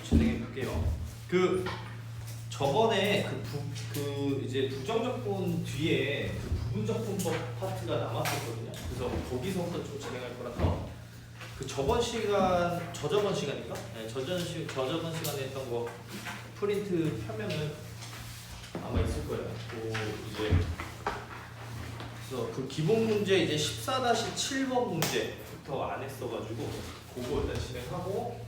진행해 볼게요. 저번에 이제 부정적분 뒤에 그 부분적분법 파트가 남았었거든요. 그래서 거기서부터 좀 진행할 거라서 저저번 시간인가? 네, 저저번 시간에 했던 거 프린트 펴면은 아마 있을 거예요. 그래서 그 기본 문제 이제 14-7번 문제부터 안 했어가지고 그거 일단 진행하고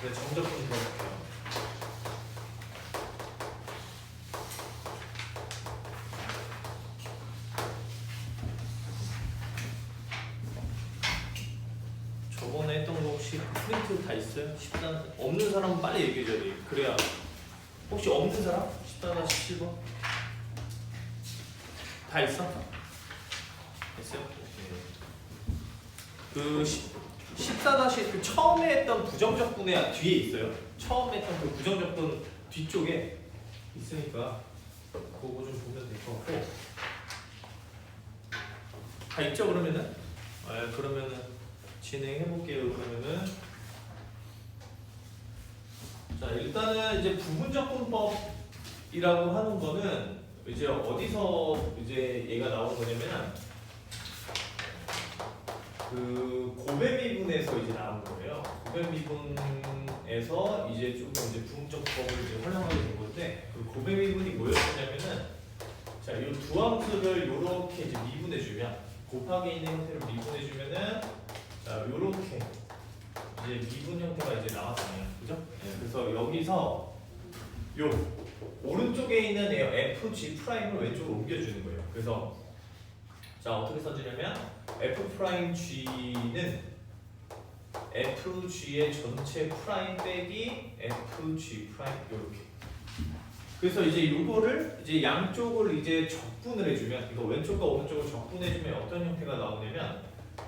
정적분 들어갈게요. 저번에 했던 거 혹시 프린트 다 있어요? 없는 사람은 빨리 얘기해줘야 돼. 그래야. 혹시 없는 사람? 14-7번? 다 있어? 됐어요? 그 14- 처음에 했던 부정적분의 뒤에 있어요. 처음에 했던 그 부정적분 뒤쪽에 있으니까 그거 좀 보면 될 것 같고. 다 있죠 그러면은? 그러면은 진행해 볼게요. 그러면은 자 일단은 이제 부분적분법이라고 하는 거는 이제 어디서 이제 얘가 나온 거냐면 그 고배미분에서 이제 나온 거예요. 고배미분에서 이제 조금 이제 부분적분법을 이제 활용하게 된 건데 그 고배미분이 뭐였냐면은 자 이 두 함수를 요렇게 이제 미분해 주면 곱하기 있는 형태로 미분해 주면은 자 요렇게 이제 미분 형태가 이제 나왔잖아요. 그죠? 네, 그래서 여기서 요 오른쪽에 있는 fg 프라임을 왼쪽으로 옮겨주는 거예요. 그래서 자 어떻게 써주냐면 f'g는 fg의 전체 프라임 빼기 fg 프라임 요렇게. 그래서 이제 요거를 이제 양쪽을 이제 적분을 해주면 이거 왼쪽과 오른쪽을 적분해주면 어떤 형태가 나오냐면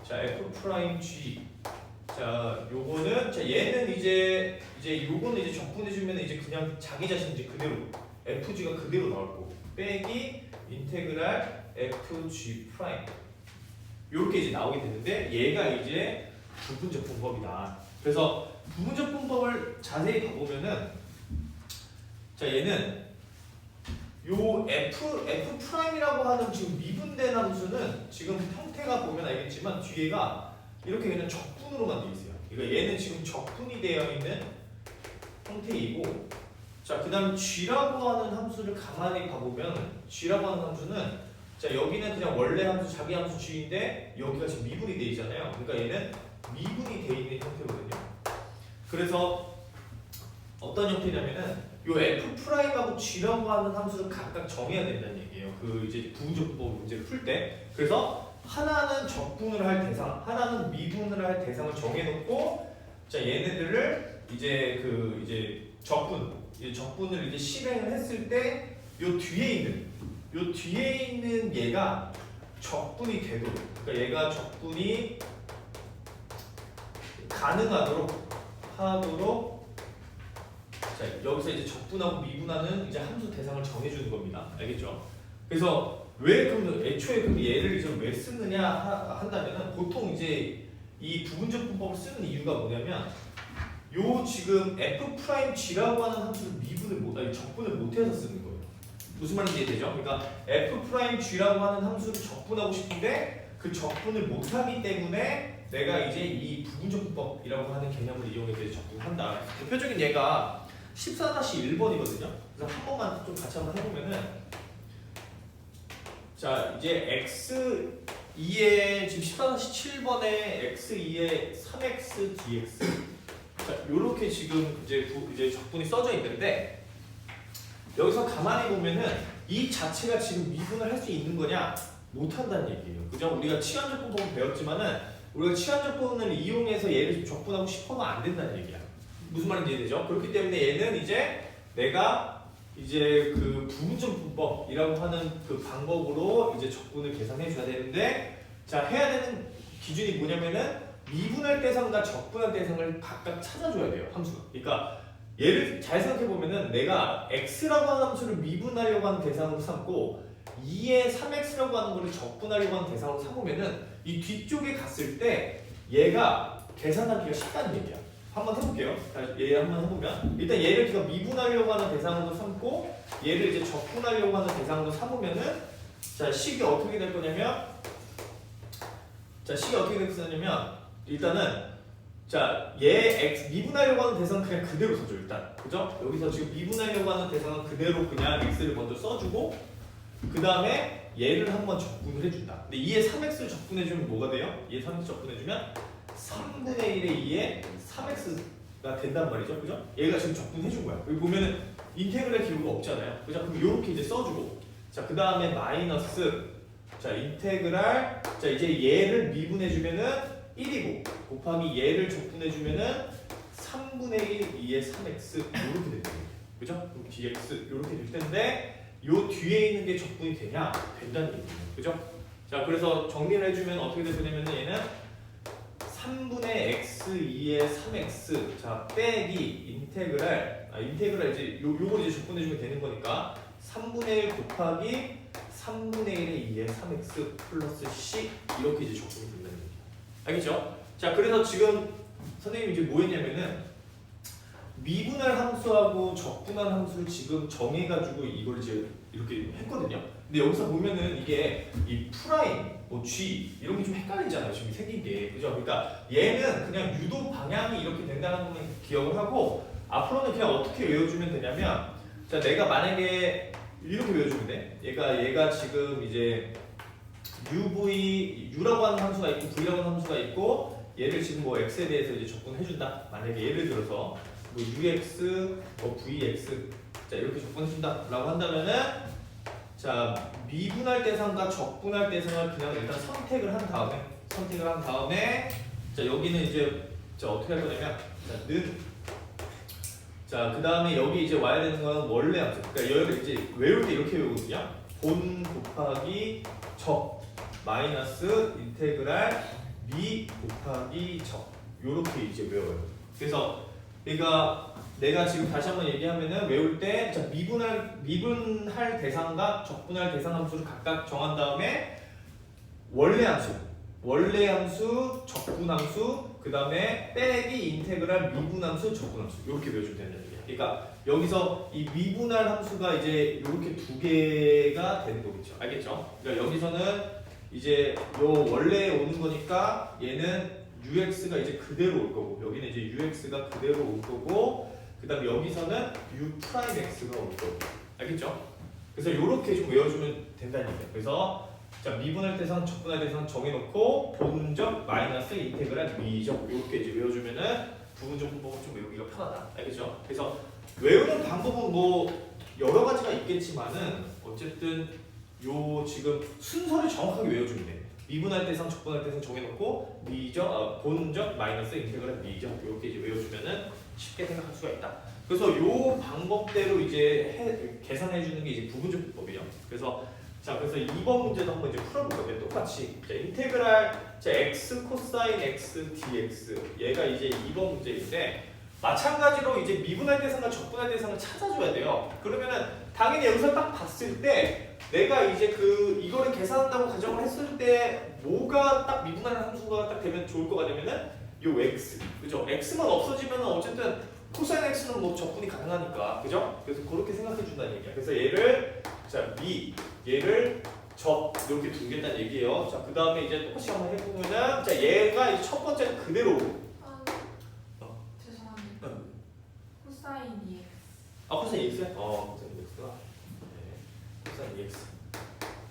자 f'g 자 요거는 자 얘는 이제 요거는 이제 적분해주면 이제 그냥 자기 자신 이제 그대로 fg가 그대로 나올 거고 빼기 인테그랄 fg 프라임 요렇게 이제 나오게 되는데 얘가 이제 부분적분법이다. 그래서 부분적분법을 자세히 봐보면은 자 얘는 요 f 프라임이라고 하는 지금 미분된 함수는 지금 형태가 보면 알겠지만 뒤에가 이렇게 그냥 적분으로만 되어 있어요. 그러니까 얘는 지금 적분이 되어 있는 형태이고 자 그다음 g라고 하는 함수를 가만히 봐보면 g라고 하는 함수는 자 여기는 그냥 원래 함수 자기 함수 g인데 여기가 지금 미분이 되어 있잖아요. 그러니까 얘는 미분이 되어 있는 형태거든요. 그래서 어떤 형태냐면은 요 f 프라임하고 g라고 하는 함수를 각각 정해야 된다는 얘기예요. 그 이제 부분적분법 문제를 풀 때. 그래서 하나는 적분을 할 대상, 하나는 미분을 할 대상을 정해놓고 자 얘네들을 이제 적분을 이제 실행을 했을 때 요 뒤에 있는 얘가 적분이 되도록 그러니까 얘가 적분이 가능하도록 자 여기서 이제 적분하고 미분하는 이제 함수 대상을 정해주는 겁니다. 알겠죠? 그래서 왜 그럼 애초에 그럼 얘를 이제 왜 쓰느냐 한다면은 보통 이제 이 부분적분법을 쓰는 이유가 뭐냐면 요 지금 f'g라고 하는 함수를 적분을 못해서 쓰는 거예요. 무슨 말인지 이해되죠? 그러니까 f'g라고 하는 함수를 적분하고 싶은데 그 적분을 못하기 때문에 내가 이제 이 부분적분법이라고 하는 개념을 이용해서 적분한다. 대표적인 예가 14-1번이거든요. 그래서 한 번만 좀 같이 한번 해보면은 자 이제 x2에 지금 14-7번에 x2에 3x dx 자 요렇게 지금 이제 적분이 써져 있는데 여기서 가만히 보면은 이 자체가 지금 미분을 할 수 있는 거냐? 못한다는 얘기예요. 그죠? 우리가 치환적분법을 배웠지만은 우리가 치환적분을 이용해서 얘를 적분하고 싶어도 안 된다는 얘기야. 무슨 말인지 이해되죠? 그렇기 때문에 얘는 이제 내가 이제 그 부분적분법이라고 하는 그 방법으로 이제 적분을 계산해 줘야 되는데 자 해야 되는 기준이 뭐냐면은 미분할 대상과 적분할 대상을 각각 찾아줘야 돼요. 함수가. 그러니까 얘를 잘 생각해 보면은 내가 x라고 하는 함수를 미분하려고 하는 대상으로 삼고 2의 3x라고 하는 거를 적분하려고 하는 대상으로 삼으면은 이 뒤쪽에 갔을 때 얘가 계산하기가 쉽다는 얘기야. 한번 해볼게요. 얘 한번 해보면 일단 얘를 제가 미분하려고 하는 대상으로 삼고 얘를 이제 적분하려고 하는 대상으로 삼으면은 자 식이 어떻게 될 거냐면 일단은 자 얘 x 미분하려고 하는 대상은 그냥 그대로 써줘 일단 그죠? 여기서 지금 미분하려고 하는 대상은 그대로 그냥 x를 먼저 써주고 그 다음에 얘를 한번 적분을 해준다. 근데 2에 3x를 적분해주면 뭐가 돼요? 2에 3x 적분해주면 3분의 1에 2에 3x가 된단 말이죠. 그죠? 얘가 지금 적분해준 거야. 여기 보면은 인테그랄 기호가 없잖아요. 그죠? 그럼 이렇게 이제 써주고 자 그 다음에 마이너스 자 인테그랄 자 이제 얘를 미분해주면은 1이고 곱하기 얘를 적분해주면은 3분의 1 2에 3x 이렇게 되는 거예요. 그죠? 그럼 dx 이렇게 될 텐데 요 뒤에 있는 게 적분이 되냐? 된다는 얘기예요. 그죠? 자 그래서 정리를 해주면 어떻게 될 거냐면 얘는 3분의 x 2의 3x 자 빼기 인테그랄 이제 요걸 이제 적분해주면 되는 거니까 3분의 1 곱하기 3분의 1의 2의 3x 플러스 c 이렇게 이제 적분이 된다는 얘기예요. 알겠죠? 자 그래서 지금 선생님이 이제 뭐 했냐면은 미분할 함수하고 적분할 함수를 지금 정해가지고 이걸 이제 이렇게 했거든요. 근데 여기서 보면은 이게 이 프라임, 뭐 g 이런 게 좀 헷갈리잖아요. 지금 생긴 게 그죠? 그러니까 얘는 그냥 유도 방향이 이렇게 된다는 것만 기억을 하고 앞으로는 그냥 어떻게 외워주면 되냐면 자 내가 만약에 이렇게 외워주면 돼. 얘가 지금 이제 u라고 하는 함수가 있고 v라고 하는 함수가 있고 얘를 지금 뭐 x에 대해서 이제 적분해준다. 만약에 예를 들어서 뭐 ux, 뭐 vx 자 이렇게 적분해준다라고 한다면은 자 미분할 대상과 적분할 대상을 그냥 일단 선택을 한 다음에 자 여기는 이제 자 어떻게 할 거냐면 자 그 다음에 여기 이제 와야 되는 건 원래 함수. 그러니까 여기를 이제 외울 때 이렇게 외우거든요. 본 곱하기 적 마이너스 인테그랄 미 곱하기 적 요렇게 이제 외워요. 그래서 내가 지금 다시 한번 얘기하면은 외울 때 자, 미분할 대상과 적분할 대상 함수를 각각 정한 다음에 원래 함수, 적분 함수, 그 다음에 빼기 인테그랄 미분 함수, 적분 함수 이렇게 외워주면 되는 얘기야. 그러니까 여기서 이 미분할 함수가 이제 이렇게 두 개가 되는 거겠죠. 알겠죠? 그러니까 여기서는 이제 요 원래 오는 거니까 얘는 ux가 이제 그대로 올 거고 여기는 이제 ux가 그대로 올 거고 그 다음에 여기서는 u'x가 올 거고 알겠죠? 그래서 이렇게 좀 외워주면 된다는 얘기예요. 그래서 자 미분할 대상, 적분할 대상 정해놓고 본적 마이너스 인테그랄 미적 이렇게 이제 외워주면은 부분적 분법은 좀 외우기가 편하다. 알겠죠? 그래서 외우는 방법은 뭐 여러 가지가 있겠지만은 어쨌든 요 지금 순서를 정확하게 외워주면 돼. 미분할 대상, 적분할 대상 정해놓고 본적 마이너스 인테그랄 미적 이렇게 이제 외워주면은 쉽게 생각할 수가 있다. 그래서 요 방법대로 이제 계산해 주는 게 이제 부분적 분법이에요. 그래서 2번 문제도 한번 이제 풀어볼 건데 똑같이 자, 인테그랄 자, x 코사인 x dx 얘가 이제 2번 문제인데 마찬가지로 이제 미분할 대상과 적분할 대상을 찾아줘야 돼요. 그러면은 당연히 여기서 딱 봤을 때 내가 이제 이거를 계산한다고 가정을 했을 때 뭐가 딱 미분할 함수가 딱 되면 좋을 것 같냐면은 요 x 그죠? x만 없어지면은 어쨌든 코사인 x는 뭐 적분이 가능하니까 그죠? 그래서 그렇게 생각해 준다는 얘기야. 그래서 얘를 얘를 적 이렇게 두겠다는 얘기예요. 자, 그 다음에 이제 똑같이 한번 해보면은 자 얘가 이제 첫 번째는 그대로 죄송합니다. 코사인 EX. 코사인 EX? 코사인 EX가 네, 코사인 EX.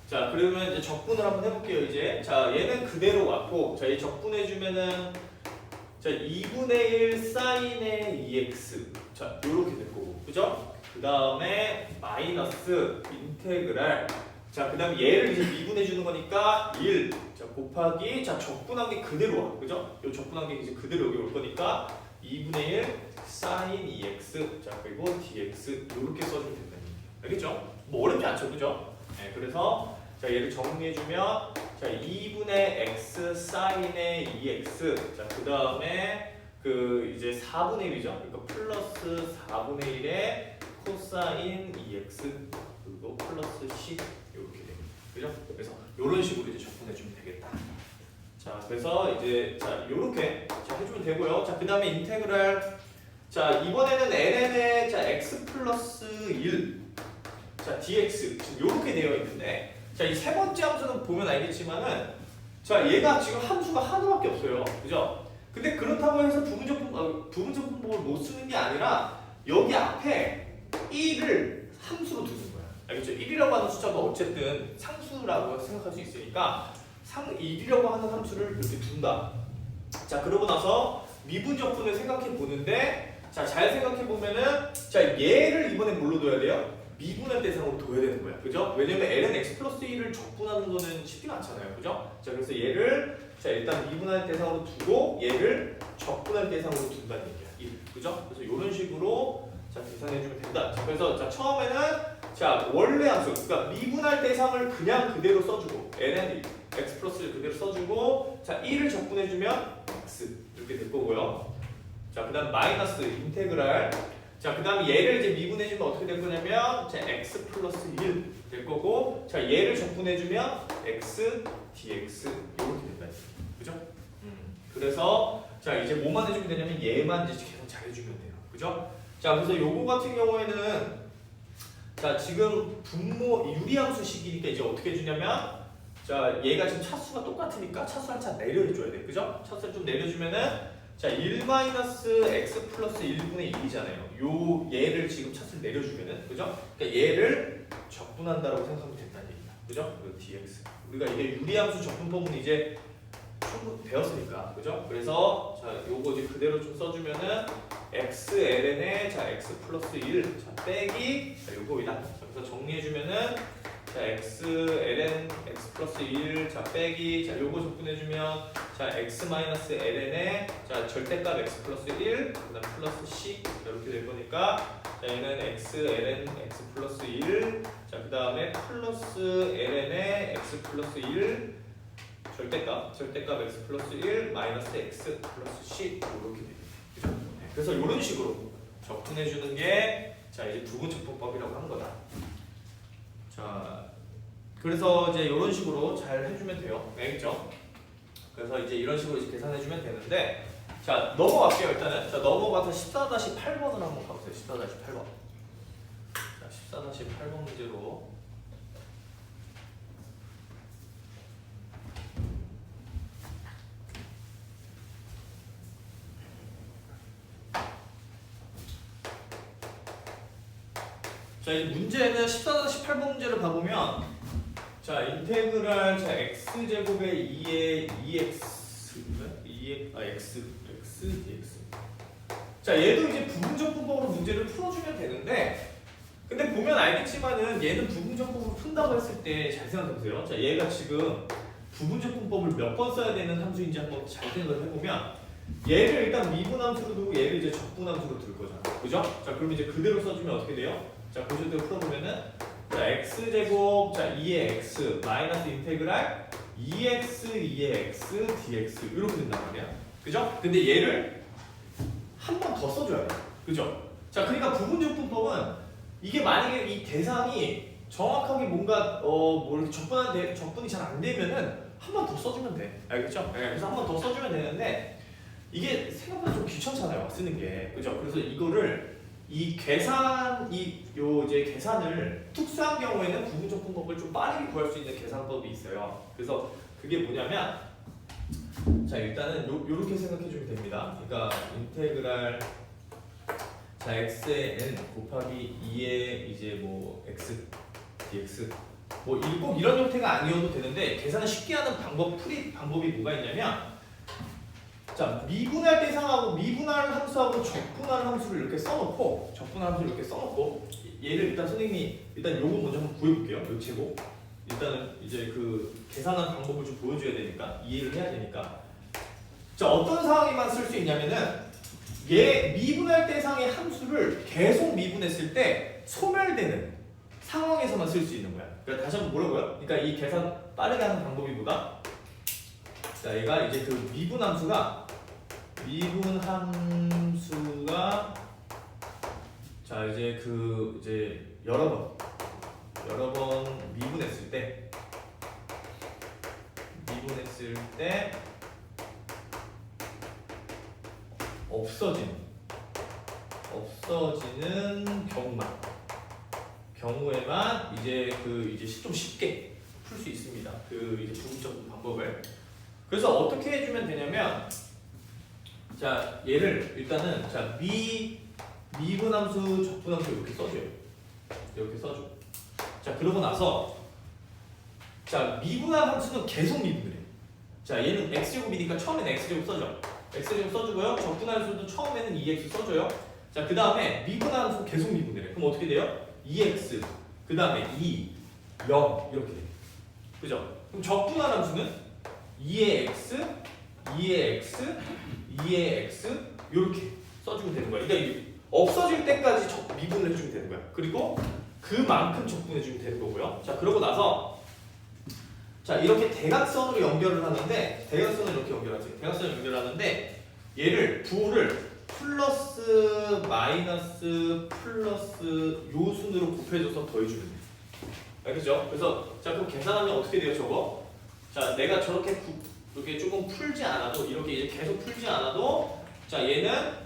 자, 그러면 이제 적분을 한번 해볼게요. 이제 자 얘는 그대로 왔고 자 이 적분해주면은 자 2분의 1 사인의 EX 자 요렇게 될 거고 그죠? 그 다음에 마이너스 인테그랄 자 그 다음에 얘를 이제 미분해 주는 거니까 1 자 곱하기 자 적분한 게 그대로 와 그죠? 요 적분한 게 이제 그대로 여기 올 거니까 2분의 1 사인 EX 자 그리고 DX 요렇게 써주면 된다는 얘기예요. 알겠죠? 뭐 어렵지 않죠 그죠? 네, 그래서 자 얘를 정리해주면 자 2분의 x 사인의 2x 자 그 다음에 이제 4분의 1이죠. 그러니까 플러스 4분의 1의 코사인 2x 그리고 플러스 c 이렇게 됩니다. 그죠? 그래서 이런 식으로 이제 적분해주면 되겠다. 자 그래서 이제 자 요렇게 자 자, 해주면 되고요. 자, 그 다음에 인테그랄. 자, 이번에는 ln의 자 x 플러스 1. 자, dx 지금 이렇게 되어 있는데, 자, 이 세 번째 함수는 보면 알겠지만은, 자, 얘가 지금 함수가 하나밖에 없어요. 그죠? 근데 그렇다고 해서 부분적분법을 못 쓰는 게 아니라 여기 앞에 1을 함수로 두는 거야. 알겠죠? 1이라고 하는 숫자가 어쨌든 상수라고 생각할 수 있으니까 1이라고 하는 함수를 이렇게 둔다. 자, 그러고 나서 미분적분을 생각해 보는데, 자, 잘 생각해 보면은, 자, 얘를 이번에 뭘로 둬야 돼요? 미분할 대상으로 둬야 되는 거야. 그죠? 왜냐면 ln x 플러스 1을 적분하는 거는 쉽지가 않잖아요. 그죠? 자, 그래서 얘를 자, 일단 미분할 대상으로 두고 얘를 적분할 대상으로 둔다는 얘기야. 1. 그죠? 그래서 이런 식으로 자, 계산해 주면 된다. 자, 그래서 자, 처음에는 자, 원래 함수, 그러니까 미분할 대상을 그냥 그대로 써주고 ln x 플러스 1 그대로 써주고, 자, 1을 적분해 주면 x 이렇게 될 거고요. 자, 그다음 마이너스 인테그랄. 자, 그 다음에 얘를 이제 미분해주면 어떻게 될 거냐면, 자, x 플러스 1 될 거고, 자, 얘를 적분해주면 x dx 이렇게 된다. 그죠? 그래서 자, 이제 뭐만 해주면 되냐면 얘만 이제 계속 잘 해주면 돼요. 그죠? 자, 그래서 요거 같은 경우에는 자, 지금 분모 유리함수식이니까 이제 어떻게 해주냐면, 자, 얘가 지금 차수가 똑같으니까 차수 한 차 내려줘야 돼. 그죠? 차수를 좀 내려주면은 자, 1-x 플러스 1분의 1이잖아요. 요 얘를 지금 차수를 내려주면은, 그죠? 그러니까 얘를 적분한다라고 생각하면 된다는 얘기야. 그죠? 그 dx. 우리가 이게 유리함수 적분법은 이제 충분히 배웠으니까, 그죠? 그래서 자, 요거 이제 그대로 좀 써주면은 x ln에 자 x 플러스 1 자, 빼기 자, 요거이다. 자, 그래서 정리해주면은 자, x ln x 플러스 1 자, 빼기 자, 요거 적분해주면 자, x 마이너스 ln에 자, 절대값 x 플러스 1 그다음 플러스 c 이렇게 될 거니까, 자, 얘는 x ln x 플러스 1 자, 그 다음에 플러스 ln에 x 플러스 1 절대값 x 플러스 1 마이너스 x 플러스 c 이렇게 됩니다. 그죠? 네, 그래서 이런 식으로 적분해 주는 게 자, 이제 부분적분법이라고 하는 거다. 자, 그래서 이제 이런 식으로 잘 해주면 돼요. 알겠죠? 그래서 이제 이런 식으로 이제 계산해 주면 되는데, 자, 넘어갈게요. 일단은 자, 넘어가서 14-8번을 한번 가보세요. 14-8번. 자, 14-8번 문제로. 자, 이 문제는 14-18번 문제를 봐보면, 자, 인테그랄 자, x제곱의 2의 2x dx. 자, 얘도 이제 부분적분법으로 문제를 풀어주면 되는데, 근데 보면 알겠지만은 얘는 부분적분법으로 푼다고 했을 때 잘 생각해보세요. 자, 얘가 지금 부분적분법을 몇 번 써야 되는 함수인지 한번 잘 생각을 해보면, 얘를 일단 미분함수로 두고 얘를 이제 적분함수로 둘 거잖아. 그죠? 자, 그럼 이제 그대로 써주면 어떻게 돼요? 자, 고실대로 풀어보면은 자, x제곱 자, 2의 x 마이너스 인테그랄 2x x dx 이렇게 된단 말이야. 그죠? 근데 얘를 한 번 더 써줘야 돼. 그죠? 자, 그러니까 부분적분법은 이게 만약에 이 대상이 정확하게 뭔가 뭐 적분이 잘 안 되면은 한 번 더 써주면 돼. 알겠죠? 네, 그래서 한 번 더 써주면 되는데 이게 생각보다 좀 귀찮잖아요. 쓰는 게. 그죠? 그래서 이거를 이 이제 계산을 특수한 경우에는 부분적분법을 좀 빠르게 구할 수 있는 계산법이 있어요. 그래서 그게 뭐냐면, 자, 일단은 요렇게 생각해 주면 됩니다. 그러니까 인테그랄 자, x의 n 곱하기 2의 이제 뭐 x dx 뭐 꼭 이런 형태가 아니어도 되는데, 계산을 쉽게 하는 방법이 뭐가 있냐면, 자, 미분할 대상하고 미분할 함수하고 적분할 함수를 이렇게 써놓고, 얘를 일단 선생님이 일단 요거 먼저 한번 구해볼게요. 요 제곱. 일단은 이제 그 계산하는 방법을 좀 보여줘야 되니까, 이해를 해야 되니까. 자, 어떤 상황에만 쓸 수 있냐면은, 얘 미분할 대상의 함수를 계속 미분했을 때 소멸되는 상황에서만 쓸 수 있는 거야. 그러니까 다시 한번 뭐라고요? 그러니까 이 계산 빠르게 하는 방법이 뭐다? 자, 얘가 이제 그 미분함수가 자, 이제 여러 번 미분했을 때 경우에만 이제 좀 쉽게 풀 수 있습니다. 그 이제 부분적인 방법을. 그래서 어떻게 해주면 되냐면, 자 얘를 일단은 자 미분함수, 적분함수 이렇게 써줘요. 이렇게 써줘. 자 그러고 나서 자 미분한 함수는 계속 미분을 해. 자 얘는 x제곱이니까 처음에는 x제곱 써줘. x제곱 써주고요. 적분한 함수도 처음에는 2x 써줘요. 자 그 다음에 미분한 함수 계속 미분을 해. 그럼 어떻게 돼요? 2x 그 다음에 2, 0 이렇게 돼. 그죠? 그럼 적분한 함수는 2의 x, 2의 x, 2의 x 이렇게 써주면 되는 거야. 그러니까 이게 없어질 때까지 미분을 해주면 되는 거야. 그리고 그만큼 적분해주면 되는 거고요. 자 그러고 나서 자 이렇게 대각선으로 연결을 하는데, 대각선을 이렇게 연결하지. 대각선을 연결하는데 얘를 부호를 플러스 마이너스 플러스 요 순으로 곱해줘서 더해주면 돼. 알겠죠? 그래서 자 그럼 계산하면 어떻게 돼요 저거? 자 내가 저렇게 이렇게 조금 풀지 않아도, 이렇게 이제 계속 풀지 않아도 자 얘는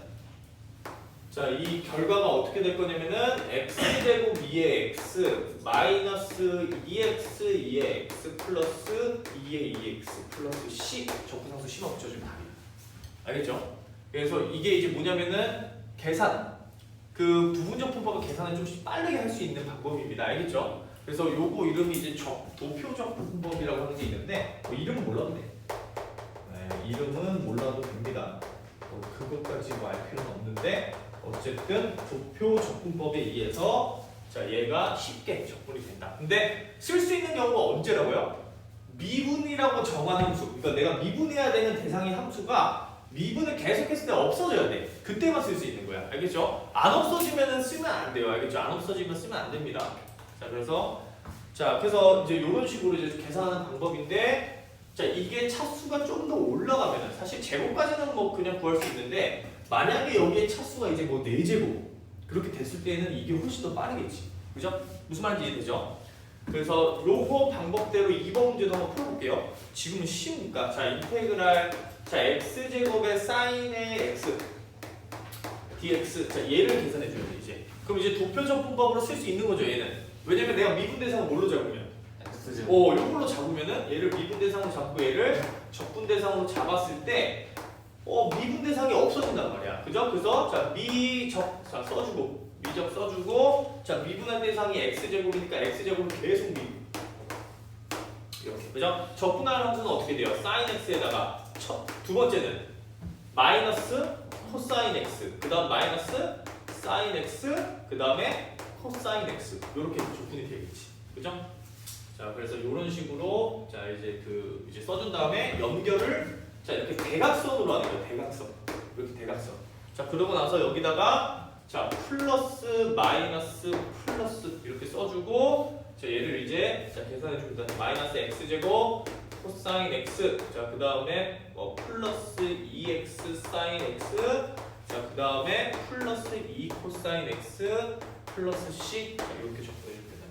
자 이 결과가 어떻게 될 거냐면은 x제곱 2의 x 마이너스 2x 2의 x 플러스 2의 2x 플러스 c 적분상수 c만 붙여주면 답이에요. 알겠죠? 그래서 이게 이제 뭐냐면은 계산, 그 부분적 분법을 계산을 좀 빠르게 할 수 있는 방법입니다. 알겠죠? 그래서 요거 이름이 이제 도표적 분법이라고 하는 게 있는데 이름은 몰라도 돼. 네, 이름은 몰라도 됩니다. 그것까지 알 필요는 없는데 어쨌든 도표 적분법에 의해서 자 얘가 쉽게 적분이 된다. 근데 쓸 수 있는 경우가 언제라고요? 미분이라고 정한 함수. 그러니까 내가 미분해야 되는 대상의 함수가 미분을 계속했을 때 없어져야 돼. 그때만 쓸 수 있는 거야. 알겠죠? 안 없어지면은 쓰면 안 돼요. 알겠죠? 안 없어지면 쓰면 안 됩니다. 자 그래서 이제 이런 식으로 이제 계산하는 방법인데, 자 이게 차수가 좀 더 올라가면은 사실 제곱까지는 뭐 그냥 구할 수 있는데, 만약에 여기에 차수가 이제 뭐 4제곱 그렇게 됐을 때는 이게 훨씬 더 빠르겠지. 그죠? 무슨 말인지 이해되죠? 그래서 요거 방법대로 2번 문제도 한번 풀어볼게요. 지금은 쉬우니까. 자 인테그랄 자 x제곱의 사인의 x dx. 자 얘를 계산해 줘야 돼 이제. 그럼 이제 도표적 분법으로 쓸 수 있는 거죠 얘는. 왜냐면 내가 미분 대상을 뭘로 잡으면? 요걸로 잡으면은 얘를 미분 대상으로 잡고 얘를 적분 대상으로 잡았을 때 미분 대상이 없어진단 말이야. 그죠? 그래서 자 미적 자 써주고 미적 써주고 자 미분한 대상이 x제곱이니까 x제곱은 계속 미분. 이렇게. 그죠? 적분하는 함수는 어떻게 돼요? sin x에다가 두 번째는 마이너스 코사인 x 그 다음 마이너스 sin x 그 다음에 코사인 x 이렇게 적분이 되겠지. 그죠? 자 그래서 이런 식으로 자 이제 써준 다음에 연결을 자 이렇게 대각선으로 하는 거예요. 대각선. 이렇게 대각선. 자 그러고 나서 여기다가 자 플러스 마이너스 플러스 이렇게 써주고 자 얘를 이제 자 계산해 줍니다. 마이너스 x제곱 코사인 x 자 그 다음에 플러스 2x 사인 x 자 그 다음에 플러스 2 코사인 x 플러스 c 자 이렇게 적분해 줍니다.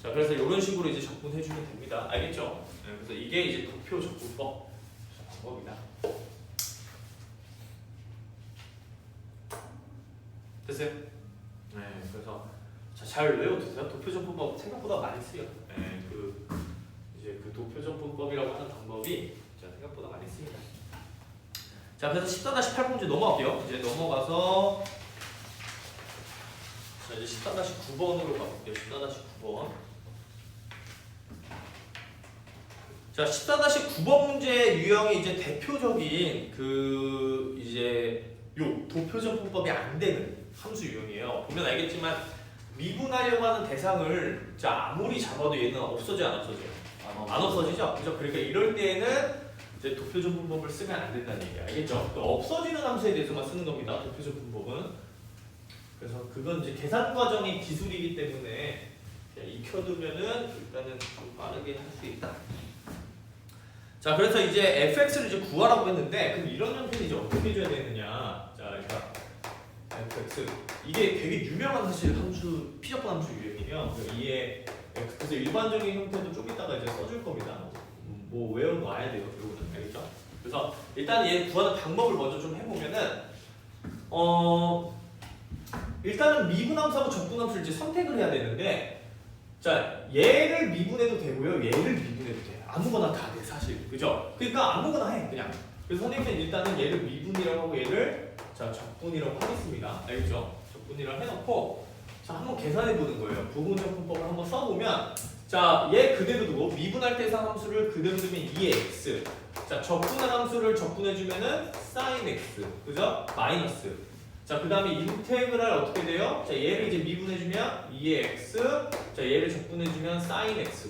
자 그래서 이런 식으로 이제 적분해 주면 됩니다. 알겠죠? 네, 그래서 이게 이제 도표 적분법 방법이다. 됐어요? 네, 그래서 자, 잘 외워두세요. 도표 적분법 생각보다 많이 쓰여. 네, 이제 그 도표 적분법이라고 하는 방법이 자, 생각보다 많이 씁니다. 자, 그래서 14-8문제 넘어갈게요. 이제 넘어가서 자, 이제 14-9번으로 가볼게요. 14-9번. 자, 14-9번 문제 유형이 이제 대표적인 이제 요 도표적 분법이 안 되는 함수 유형이에요. 보면 알겠지만 미분하려고 하는 대상을 자 아무리 잡아도 얘는 없어져 안 없어져? 안 없어지죠. 그죠? 그러니까 이럴 때에는 이제 도표적 분법을 쓰면 안 된다는 얘기 알겠죠? 또 없어지는 함수에 대해서만 쓰는 겁니다. 도표적 분법은. 그래서 그건 이제 계산 과정이 기술이기 때문에 익혀두면은 일단은 좀 빠르게 할 수 있다. 자 그래서 이제 fx를 이제 구하라고 했는데 그럼 이런 형태는 이제 어떻게 해줘야 되느냐? 자 그러니까 fx 이게 되게 유명한 사실 함수 피적분 함수 유형이에요. 이에 그래서 일반적인 형태도 좀 이따가 이제 써줄 겁니다. 뭐 외워놔야 돼요. 이거는 알겠죠? 그래서 일단 얘 구하는 방법을 먼저 좀 해보면은 일단은 미분함수하고 적분함수를 이제 선택을 해야 되는데, 자 얘를 미분해도 되고요, 얘를 미분해도 돼. 아무거나 다 돼 사실, 그죠? 그러니까 아무거나 해 그냥. 그래서 선생님은 일단은 얘를 미분이라고 하고 얘를 자 적분이라고 하겠습니다. 알겠죠? 적분이라고 해놓고 자 한번 계산해 보는 거예요. 부분적분법을 한번 써보면 자 얘 그대로 두고 미분할 때 상함수를 그대로 두면 2x. 자 적분할 함수를 적분해주면은 sin x, 그죠? 마이너스. 자 그 다음에 인테그랄 어떻게 돼요? 자 얘를 이제 미분해주면 2x. 자 얘를 적분해주면 sin x.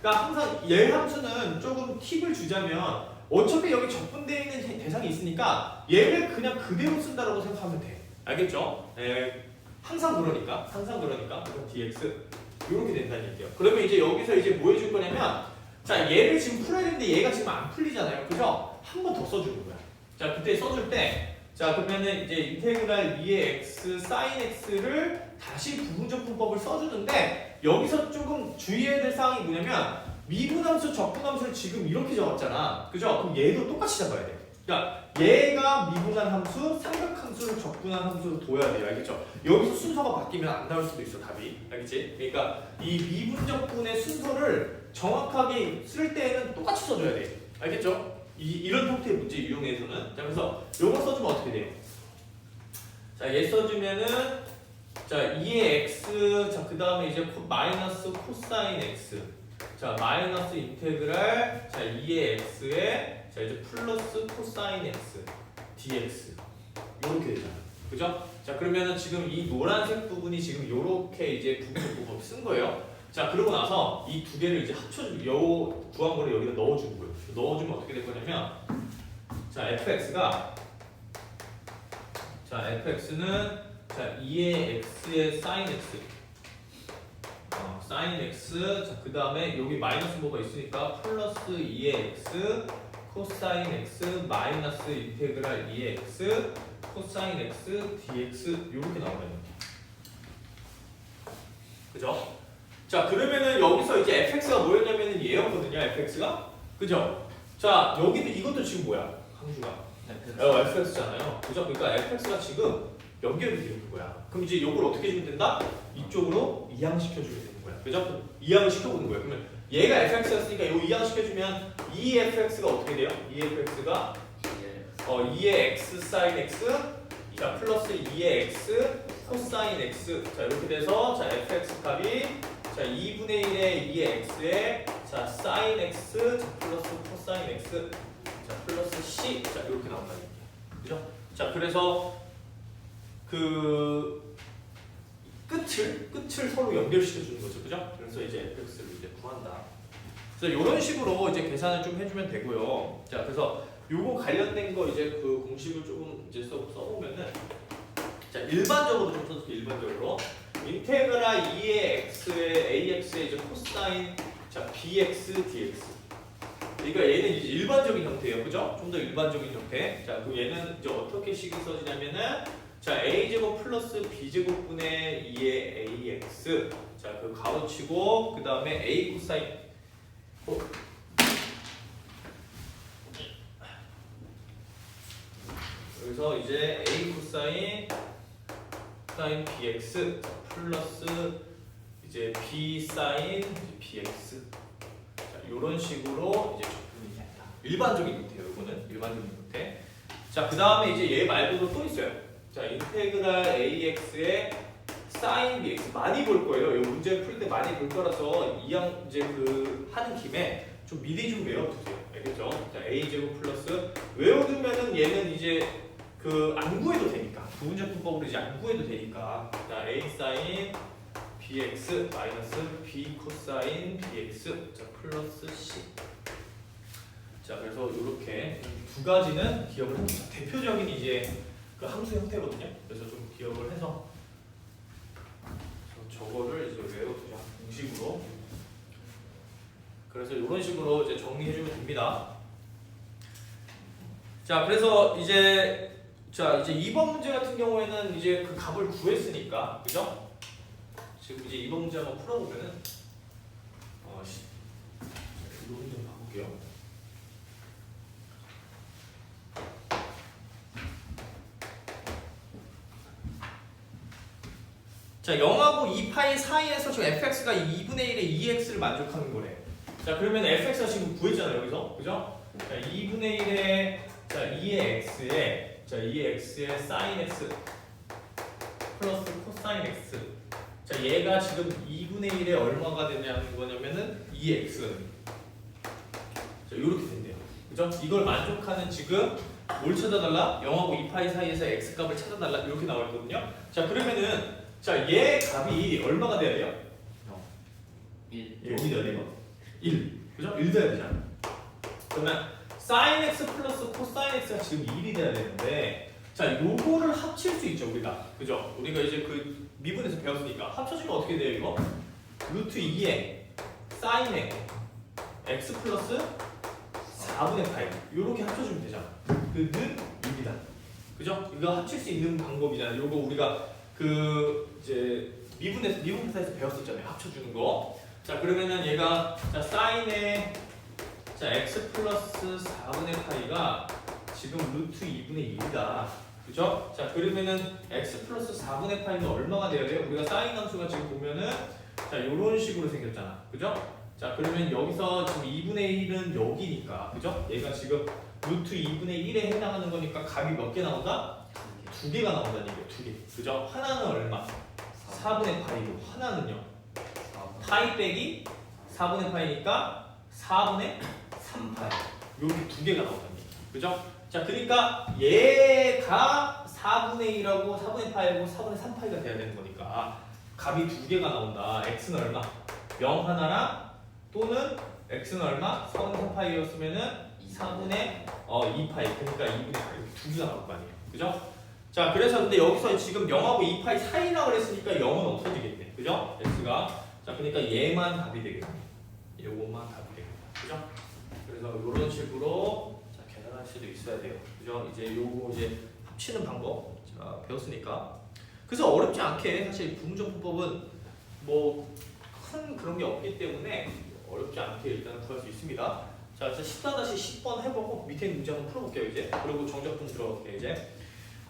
그러니까 항상 얘 함수는 조금 팁을 주자면 어차피 여기 적분되어 있는 대상이 있으니까 얘를 그냥 그대로 쓴다라고 생각하면 돼. 알겠죠? 항상 그러니까 그럼 dx 이렇게 된다는 얘기예요. 그러면 이제 여기서 이제 뭐 해줄 거냐면 자 얘를 지금 풀어야 되는데 얘가 지금 안 풀리잖아요. 그죠? 한 번 더 써주는 거야. 자 그때 써줄 때 자 그러면은 이제 인테그랄 2의 x sin x를 다시 부분적분법을 써주는데 여기서 조금 주의해야 될 사항이 뭐냐면 미분함수 적분함수를 지금 이렇게 적었잖아. 그죠? 그럼 얘도 똑같이 잡아야 돼. 그러니까 얘가 미분한 함수, 삼각함수를 적분한 함수로 둬야 돼요. 알겠죠? 여기서 순서가 바뀌면 안 나올 수도 있어, 답이. 알겠지? 그러니까 이 미분적분의 순서를 정확하게 쓸 때에는 똑같이 써줘야 돼. 알겠죠? 이런 형태의 문제 유형에서는. 자, 그래서 요거 써주면 어떻게 돼요? 자, 얘 써주면은 자, 2의 x, 자, 그 다음에 이제 마이너스 코사인 x. 자, 마이너스 인테그랄, 자, 2의 x에 자 이제 플러스 코사인 x dx 이렇게 되잖아, 그죠? 자 그러면은 지금 이 노란색 부분이 지금 이렇게 이제 부분 쓴 거예요. 자 그러고 나서 이 두 개를 이제 합쳐주고 요 구한 거를 여기다 넣어주는 거예요. 넣어주면 어떻게 될 거냐면 자 fx가 자 fx는 자 2의 x의 sin x sin x 자 그 다음에 여기 마이너스 뭐가 있으니까 플러스 2의 x 코사인 x 마이너스 인테그랄 2의 x 코사인 x dx 이렇게 나오네요. 그죠? 자 그러면은 여기서 이제 fx가 뭐였냐면은 얘였거든요. fx가 그죠? 자 여기도 이것도 지금 뭐야? 함수가 fx잖아요. 그죠? 그러니까 fx가 지금 연결이 되는 거야. 그럼 이제 이걸 어떻게 해주면 된다? 이쪽으로 이항시켜주면 되는 거야. 그죠? 이항을 시켜보는 거야. 그러면 얘가 fx였으니까 이 이항 시켜주면 2fx가 어떻게 돼요? 2fx가 2의 x sin x 자 플러스 2의 x 코사인 x 자 이렇게 돼서 자 fx 값이 자 2분의 1의 2의 x에 자 sin x 자 플러스 코사인 x 자 플러스 c 자 이렇게 나온다는 얘기야. 그죠? 자 그래서 그 끝을 서로 연결시켜 주는 거죠. 그죠? 그래서 이제 fx를 이제 구한다. 그래서 이런 식으로 이제 계산을 좀 해주면 되고요. 자, 그래서 요거 관련된 거 이제 그 공식을 조금 이제 써보면은 자 일반적으로 좀 써줄게요. 일반적으로 인테그랄 2의 x의 ax의 이제 코사인 자 bx dx. 그러니까 얘는 이제 일반적인 형태예요. 그죠? 좀 더 일반적인 형태. 자, 그럼 얘는 이제 어떻게 식이 써지냐면은 자 a제곱 플러스 b제곱분의 2의 ax 자 그 가로치고 그 다음에 a 코사인 여기서 이제 a 코사인 사인 bx 플러스 이제 b 사인 bx 자 이런 식으로 이제 적분이 된다. 일반적인 형태예요. 이거는 일반적인 형태. 자 그 다음에 이제 얘 말고도 또 있어요. 자 인테그랄 ax의 sin bx 많이 볼 거예요. 이 문제 풀 때 많이 볼 거라서 이왕 이제 그 하는 김에 좀 미리 좀 외워두세요. 알겠죠? 자 a 제곱 플러스 외워두면은 얘는 이제 그 안 구해도 되니까 부분적분법으로 이제 안 구해도 되니까 자 a sin bx 마이너스 b 코사인 bx 자 플러스 c 자 그래서 이렇게 두 가지는 기억을 합니다. 대표적인 이제 그 함수 형태거든요. 그래서 좀 기억을 해서 저거를 이제 외워두자 공식으로. 그래서 이런 식으로 이제 정리해주면 됩니다. 자, 그래서 이제 자 이제 2번 문제 같은 경우에는 이제 그 값을 구했으니까, 그죠? 지금 이제 2번 문제 한번 풀어보면은 이거 좀 바꿀게요. 자 0하고 2파이 사이에서 지금 fx가 2분의 1의 2x를 만족하는 거래. 자 그러면 fx가 지금 구했잖아요 여기서, 그죠? 자 2분의 1의 자 2의 x에 자 2의 x에 sin x 플러스 코사인 x. 자 얘가 지금 2분의 1에 얼마가 되냐는 거냐면은 2x가 됩니다. 자 이렇게 된대요. 그죠? 이걸 만족하는 지금 뭘 찾아달라? 0하고 2파이 사이에서 x 값을 찾아달라 이렇게 나와 있거든요. 자 그러면은 자 얘 값이 얼마가 돼야 돼요? 1. 여기 돼야 돼요. 1. 그죠? 1 돼야 되잖아. 그러면 sin x 플러스 코사인 x가 지금 1이 돼야 되는데 자 요거를 합칠 수 있죠 우리가. 그죠? 우리가 이제 그 미분에서 배웠으니까 합쳐지면 어떻게 돼요 이거? 루트 2에 sin x 플러스 4분의 파이 요렇게 합쳐주면 되잖아. 그는 6이다. 그죠? 이거 합칠 수 있는 방법이잖아요. 요거 우리가 그 이제 미분에서 배웠었잖아요. 합쳐주는 거. 자 그러면은 얘가 자 사인의 자 x 플러스 4분의 파이가 지금 루트 2분의 1이다. 그죠? 자 그러면은 x 플러스 4분의 파이는 얼마가 돼야 돼요? 우리가 사인 함수가 지금 보면은 자 요런 식으로 생겼잖아. 그죠? 자 그러면 여기서 지금 2분의 1은 여기니까 그죠? 얘가 지금 루트 2분의 1에 해당하는 거니까 값이 몇 개 나온다? 2개가 나온다는 얘기예요. 2개. 그죠? 하나는 얼마? 4분의 파이고 하나는요? 파이 빼기 4분의 파이니까 4분의 3파이. 여기 2개가 나온다는 얘기예요. 그죠? 자 그러니까 얘가 4분의 1하고 4분의 파이하고 4분의 3파이가 돼야 되는 거니까 값이 2개가 나온다. x는 얼마? 0 하나랑 또는 x는 얼마? 4분의 3파이였으면은 4분의 2파이. 그러니까 2분의 파이. 이렇게 2개가 나올 거 아니에요. 그죠? 자 그래서 근데 여기서 지금 0하고 2파이 사이라고 그랬으니까 0은 없어지겠네. 그죠? x가. 자 그러니까 얘만 답이 되겠네. 요것만 답이 되겠다. 그죠? 그래서 이런 식으로 자 계산할 수도 있어야 돼요. 그죠? 이제 요거 이제 합치는 방법 자 배웠으니까. 그래서 어렵지 않게 사실 부문정분법은 뭐 큰 그런 게 없기 때문에 어렵지 않게 일단 구할 수 있습니다. 자, 14-10번 해보고 밑에 문제 한번 풀어볼게요 이제. 그리고 정적분 들어갈게요 이제.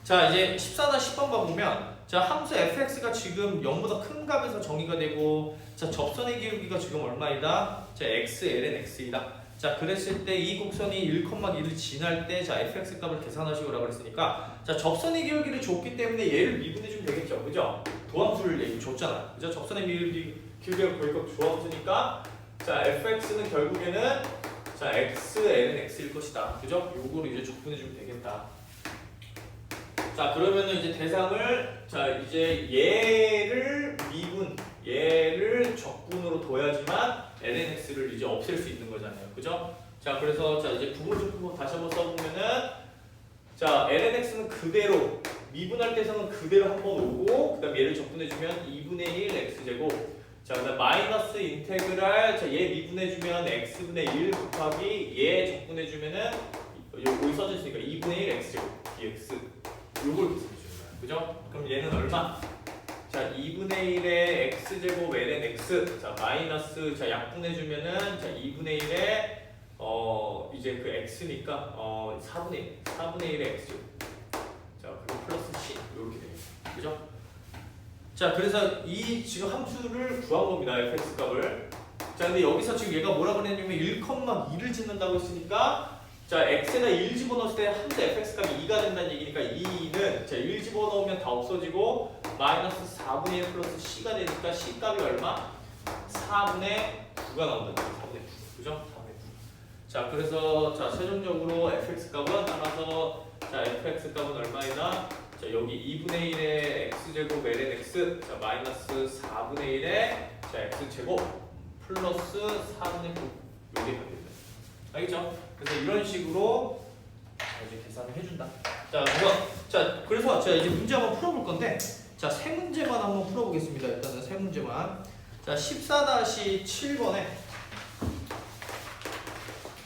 자, 이제 14-10번 봐보면 자 함수 fx가 지금 0보다 큰 값에서 정의가 되고 자 접선의 기울기가 지금 얼마이다? 자 x ln x이다. 자 그랬을 때 이 곡선이 1,2를 지날 때 자 fx 값을 계산하시오라고 그랬으니까 자 접선의 기울기를 줬기 때문에 얘를 미분해주면 되겠죠. 그죠? 도함수를 얘기 줬잖아. 그죠? 접선의 기울기가 거기가 조함수니까 자 fx는 결국에는 자 x ln x일 것이다. 그죠? 요거를 이제 적분해주면 되겠다. 자 그러면은 이제 대상을 자 이제 얘를 적분으로 둬야지만 lnx를 이제 없앨 수 있는 거잖아요. 그죠? 자 그래서 자 이제 부분적분 다시 한번 써보면은 자 lnx는 그대로 미분할 대상은 그대로 한번 오고 그다음 얘를 적분해주면 2분의 1 x제곱 자 그다음 마이너스 인테그랄 자 얘 미분해주면 x분의 1 곱하기 얘 적분해주면은 여기 써져 있으니까 2분의 1 x제곱 dx 요걸 계산해 주는 거야. 그죠? 그럼 얘는 얼마? 자 2분의 1의 x제곱 ln x 자 마이너스 자 약분해 주면은 자 2분의 1의 이제 그 x니까 4분의 1의 x제곱 자 그리고 플러스 c 이렇게 되겠습니다. 그죠? 자 그래서 이 지금 함수를 구한 겁니다. fx 값을. 자 근데 여기서 지금 얘가 뭐라 그랬냐면 1,2를 짓는다고 했으니까 자 x에다 1 집어넣었을 때 함수 fx 값이 2가 된다는 얘기니까 2는 자 1 집어넣으면 다 없어지고 마이너스 4분의 1 플러스 c가 되니까 c 값이 얼마? 4분의 9가 나온다는 거예요. 4분의 9. 그죠? 4분의 9. 자 그래서 자 최종적으로 fx 값은 따라서 자 fx 값은 얼마이다? 자 여기 2분의 1의 x제곱 ln x 자 마이너스 4분의 1의 자 x제곱 플러스 4분의 9 요게 됩니다. 알겠죠? 그래서 이런 식으로 이제 계산을 해준다. 그래서 자 이제 문제 한번 풀어볼 건데 자 세 문제만 한번 풀어보겠습니다. 일단은 세 문제만. 자 14-7번에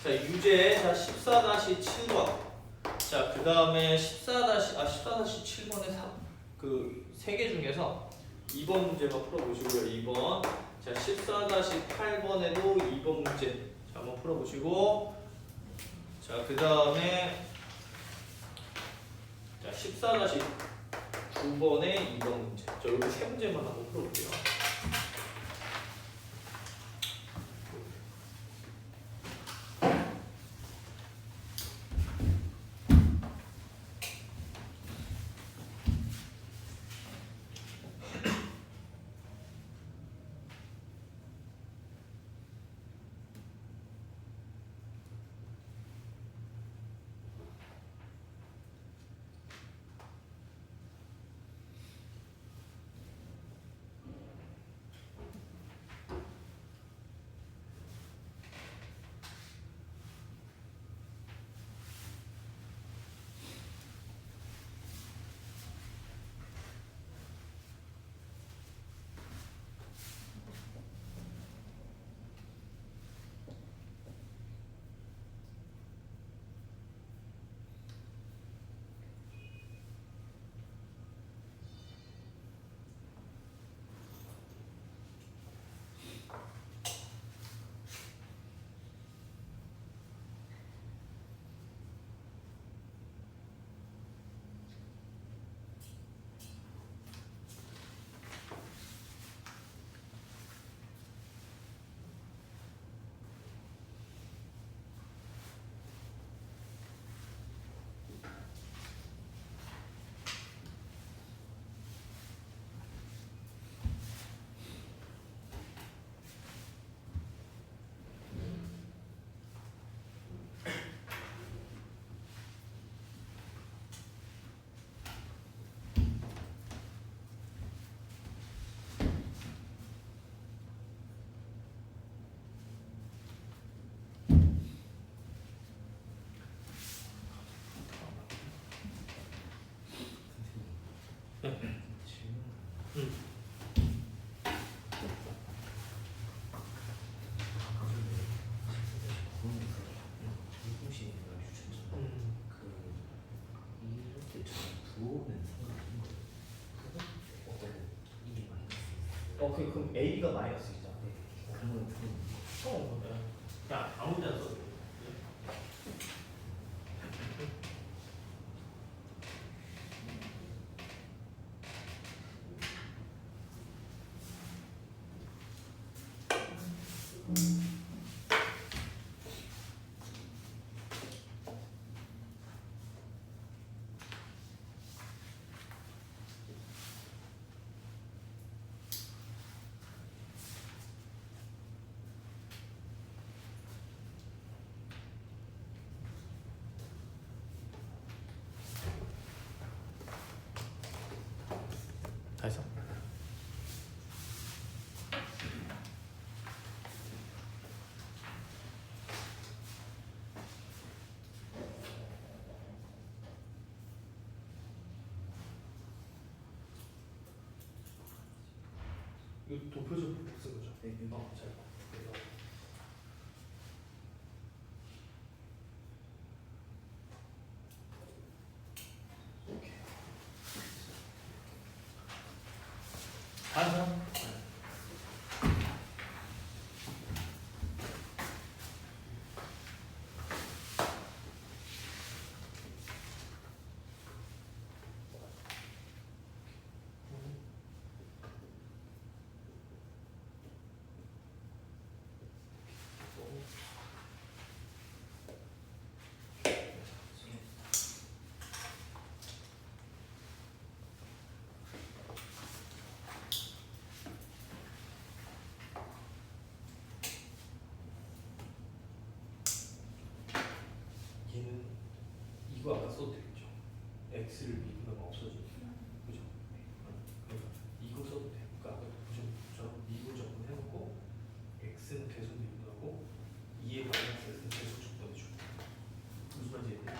자 유제 자 14-7번 자 그 다음에 14-7번에 그 세 개 중에서 2번 문제만 풀어보시고요. 2번 자 14-8번에도 2번 문제 자 한번 풀어보시고 자 그 다음에 자 14-9 9번에 2번 문제. 저 여기 세 문제만 한번 풀어볼게요. 그럼 A가 마이너스이잖아. 그러면 그냥 아무 데나 써도 돼. 다 했어? 이거 도표적 쓴 거죠? 네. 잘 봐. 오케이. 다른 사람? 얘는 이거 아까 써도 되겠죠? x를 미분하면 없어지죠. 그죠? 그러니까 이거 써도 돼. 그러니까 아까 부정처럼 미분 적분 해놓고 x는 계속 미분하고 2의 마이너스 x는 계속 적분해주고. 무슨 말인지 이해돼?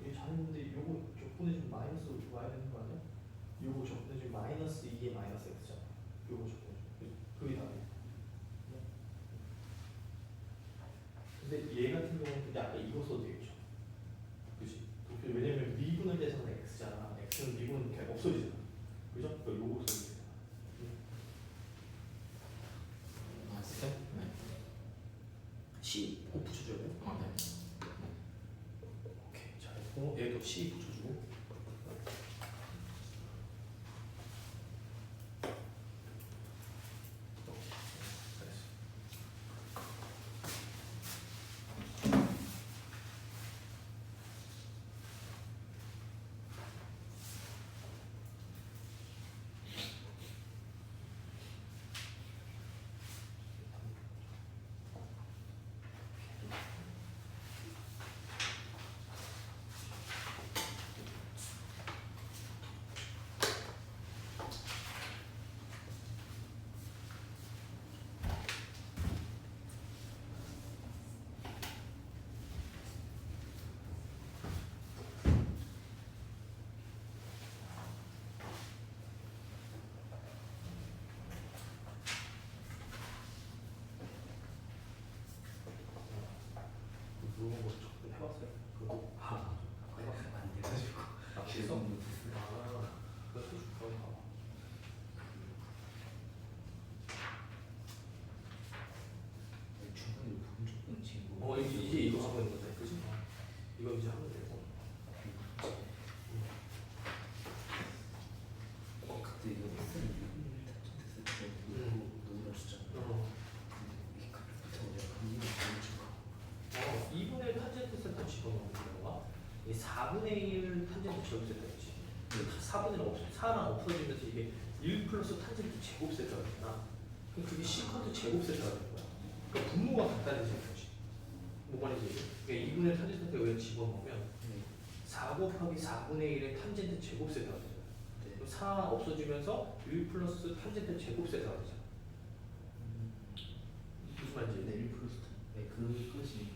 얘 잘했는데 요거 적분해주면 마이너스 와야 되는 거 아니야? 요거 적분해주면 마이너스 2의 마이너스 x잖아. 요거 적분해주면 그게 답이야. 근데 얘 같은 경우는 근데 아까 이거 써도 되겠죠. 그치? 왜냐면 미분을 해서는 x잖아. x는 미분 그냥 없어지잖아. 그죠? 그러니까 요거 써도 되잖아. C 꼭 붙여줘야 돼요. 아, 네. 오케이 잘했고 얘도 C 붙여주고. 물어본 거 조금 해봤어요? 그거 안 돼가지고 계속 못했어요. 그거 해줄까? 중간에 부분 조금 친구. 이제 이거 하고 있는 거죠, 그지? 이거 이제 하면 되고. 그때 이거 X를 됐을 때 너무 낮췄잖아요. 이게 갑자기 내가 이거 너무 2분의 탄젠트 세트 집어넣는 거가 이 4분의 1 탄젠트 제곱 세트였지. 4분의 1 4랑 없어지면서 이게 1 플러스 탄젠트 제곱 세트가 되잖아. 그럼 그게 시컨트 제곱 세트가 되는 거야. 그러니까 분모가 간단해지는 거지. 뭐 말이지? 그러니까 2분의 탄젠트 세트에 여기다 집어넣으면 4 곱하기 4분의 1의 탄젠트 제곱 세트가 되잖아. 그럼 4 없어지면서 1 플러스 탄젠트 제곱 세트가 되잖아. 무슨 말인지? 내일 플러스 네 그것이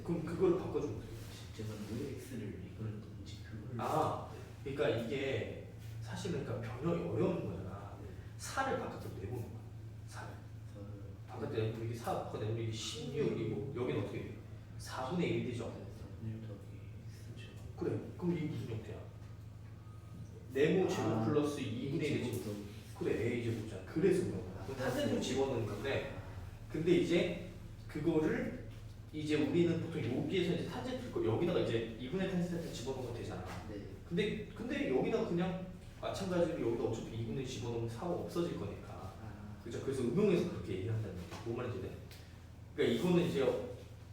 그럼 그거를 바꿔주면 돼. 제가 왜 X를 이걸 넣는지 그걸 그러니까 이게 사실은 그러니까 변형이 어려운 거잖아. 4를 바깥으로 내보는 거야. 4를 바깥에 내보면 이게 4 바깥에 내보면 이게 16이고 여기는 어떻게 돼? 4분의 1 되죠. 4분의 1 더하기 X죠. 그래. 그럼 이게 무슨 형태야? 네모 제곱 플러스 2분의 1의 제곱. 그래. A 제곱이잖아. 그래서 그런 거야. 그럼 탄젠트로 집어넣는 건데 근데 이제 그거를 이제 우리는 보통 여기에서 이제 탄젠트 거 여기다가 이제 2분의 탄젠트 집어넣으면 되잖아. 네. 근데 여기다가 그냥 마찬가지로 여기다 어차피 2분의 집어넣으면 4가 없어질 거니까. 그죠? 그래서 응용해서 그렇게 얘기한다는 거야. 뭔 말인지 돼? 그러니까 이거는 이제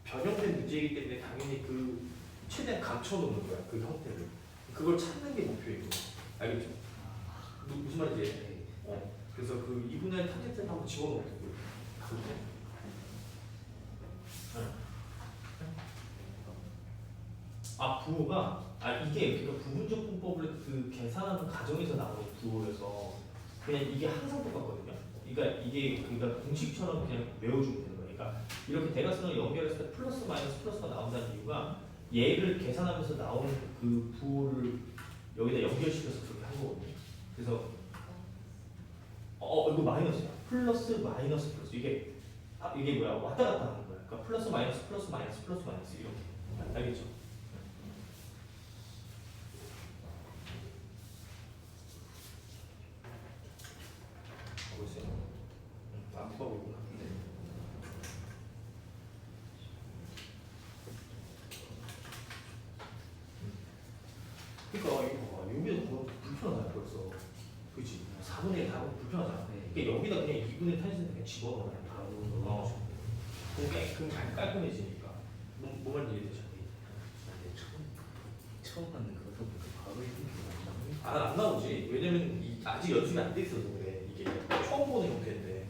변형된 문제이기 때문에 당연히 그 최대한 감춰놓는 거야. 그 형태를. 그걸 찾는 게 목표이고. 알겠죠? 무슨 말인지 해? 네. 그래서 그 2분의 탄젠트를 한번 집어넣어보고. 부호가 이게 그러니까 부분적 분법을 그 계산하는 과정에서 나오는 부호여서 그냥 이게 항상 똑같거든요. 그러니까 이게 그러니까 공식처럼 그냥 외워주면 되는 거예요. 그러니까 이렇게 대각선을 연결했을 때 플러스 마이너스 플러스가 나온다는 이유가 얘를 계산하면서 나오는 그 부호를 여기다 연결시켜서 그렇게 한 거거든요. 그래서 이거 마이너스야. 플러스 마이너스 플러스 이게 뭐야 왔다 갔다 하는 거야. 그러니까 플러스 마이너스 플러스 마이너스 플러스 마이너스 이렇게 알겠죠? 하고 있어요? 안구하고 있구나. 그러니까 이거 봐봐. 여기서 보면 불편하잖아 벌써. 그치? 4분의 1 답은 불편하잖아. 그러니까 여기다 그냥 2분의 탄젠트 그냥 집어넣어야 돼. 그럼 깔끔해지니까. 뭐 말인지 이해되죠? 처음 하는 그거 보니까 바로 이렇게 나오잖아요. 안 나오지. 왜냐면 아직 연습이 안 돼 있어서 그래. 이게 처음 보는 형태인데.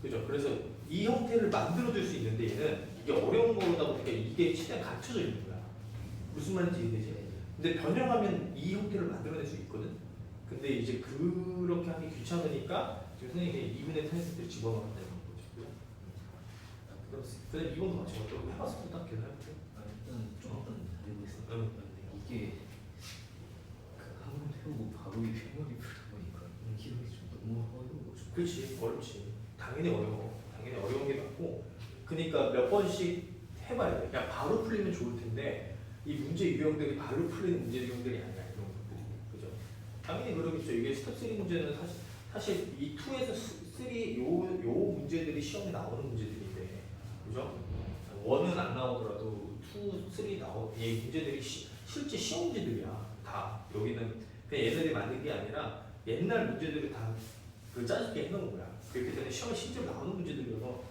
그죠? 그래서 이 형태를 만들어줄 수 있는데 얘는 이게 어려운 거다 보니까 이게 최대한 갖춰져 있는 거야. 무슨 말인지 이해되지? 근데 변형하면 이 형태를 만들어낼 수 있거든. 근데 이제 그렇게 하기 귀찮으니까 지금 선생님이 2분의 탄젠트를 집어넣는다는 거죠. 그럼 이번도 마찬가지로 해봤을 때 딱 계산해볼게요. 일단 좀 알고 있었는데 응. 이게 한번 해보고 바로 이 회머리 풀다 보니까 기록이 좀 너무 어려워. 그렇지, 어렵지. 당연히 어려워. 당연히 어려운 게 맞고. 그러니까 몇 번씩 해봐야 돼. 그냥 바로 풀리면 좋을 텐데 이 문제 유형들이 바로 풀리는 문제 유형들이 아니야. 이런 것들이. 그죠? 당연히 그러겠죠. 이게 스텝 3 문제는 사실 이 2에서 3 요 문제들이 시험에 나오는 문제들인데, 그죠? 나오더라도 2, 3 얘 문제들이 실제 시험 문제들이야. 다 여기는 그냥 얘네들이 만든 게 아니라 옛날 문제들을 다 그 짜집게 해놓은 거야. 그렇기 때문에 시험에 실제로 나오는 문제들이어서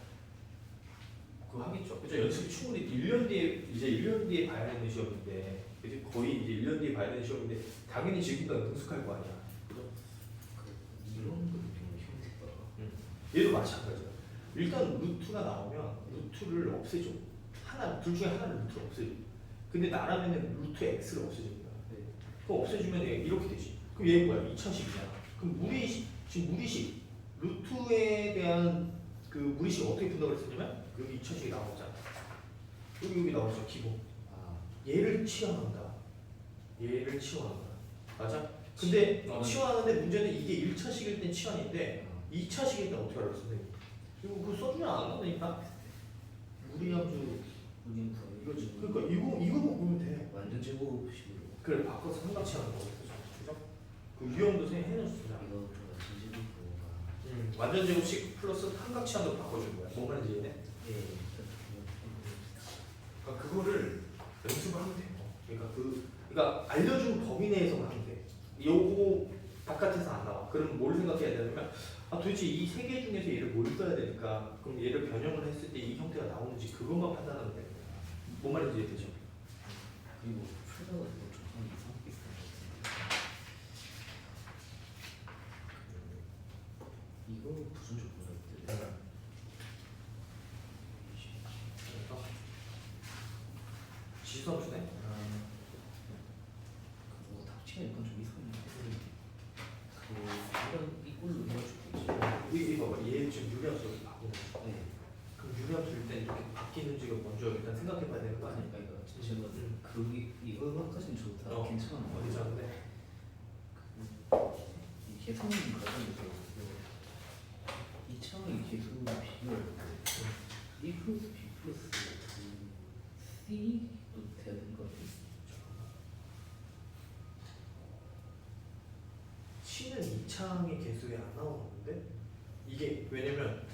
그거 하겠죠. 그죠? 연습이 충분히 1년 뒤에 이제 1년 뒤에 봐야 되는 시험인데, 이제 거의 이제 1년 뒤에 봐야 되는 시험인데 당연히 지금보다 능숙할 거 아니야. 그죠? 이런 것도 좀 형태가 얘도 마찬가지야. 일단 루트가 나오면 루트를 없애줘. 둘 중에 하나를 루트를 없애줘. 근데 나라면은 루트 x를 없애줍니다. 네. 그거 없애주면 얘 이렇게 되지. 그럼 얘 뭐야? 2차식이야. 그럼 지금 무리식 루트에 대한 그 무리식 어떻게 분석을 했었냐면 여기 2차식이 나오잖아. 여기 나오죠 기본. 아 얘를 치환한다. 얘를 치환한다. 맞아? 근데 치환하는데 문제는 이게 1차식일 땐 치환인데 2차식일 땐 어떻게 알아 선생님? 이거 그거 써주면 안 한다니까? 무리함수 우리는 더 이거지. 그러니까 이거 보면 돼. 완전 제곱식으로 그래 바꿔서 삼각치 하는 거거든. 그죠? 그 위험도 해놓습니다. 이거 좀 완전 제곱으로가 완전 제곱식 플러스 삼각치 하나로 바꿔주는 거야. 뭐 말인지 이해해? 예 그러니까 그거를 연습을 하면 돼요. 그러니까 알려준 범위 내에서만 하면 돼. 요거 바깥에서 안 나와. 그럼 뭘 생각해야 되냐면 도대체 이 세 개 중에서 얘를 뭘 써야 되니까 그럼 얘를 변형을 했을 때 이 형태가 나오는지 그것만 판단하면 되는 거야. 뭔 말인지 이해되죠? 그리고 풀다가 또 조금 이상하게 이거 무슨 조건이었대? 지수함수네? 그거 닥치면 약간 좀 이상한데 그 이걸로 해가지고 이제 이거 봐봐. 얘 지금 유리함수를 바꾸는 거야. 네 그럼 유리함수일 때 이렇게 바뀌는지가 먼저 일단 생각해봐야 되는 거 아니야? 그러니까 이거 제가 이거까지는 좋다 괜찮아 어디서 하는데? 이 계산 과정에서 이 창의 계수 비교할 때 A 플러스 B 플러스 C도 돼야 되는 거 같아요. C는 2창의 개수에 안 나오는데 이게 왜냐면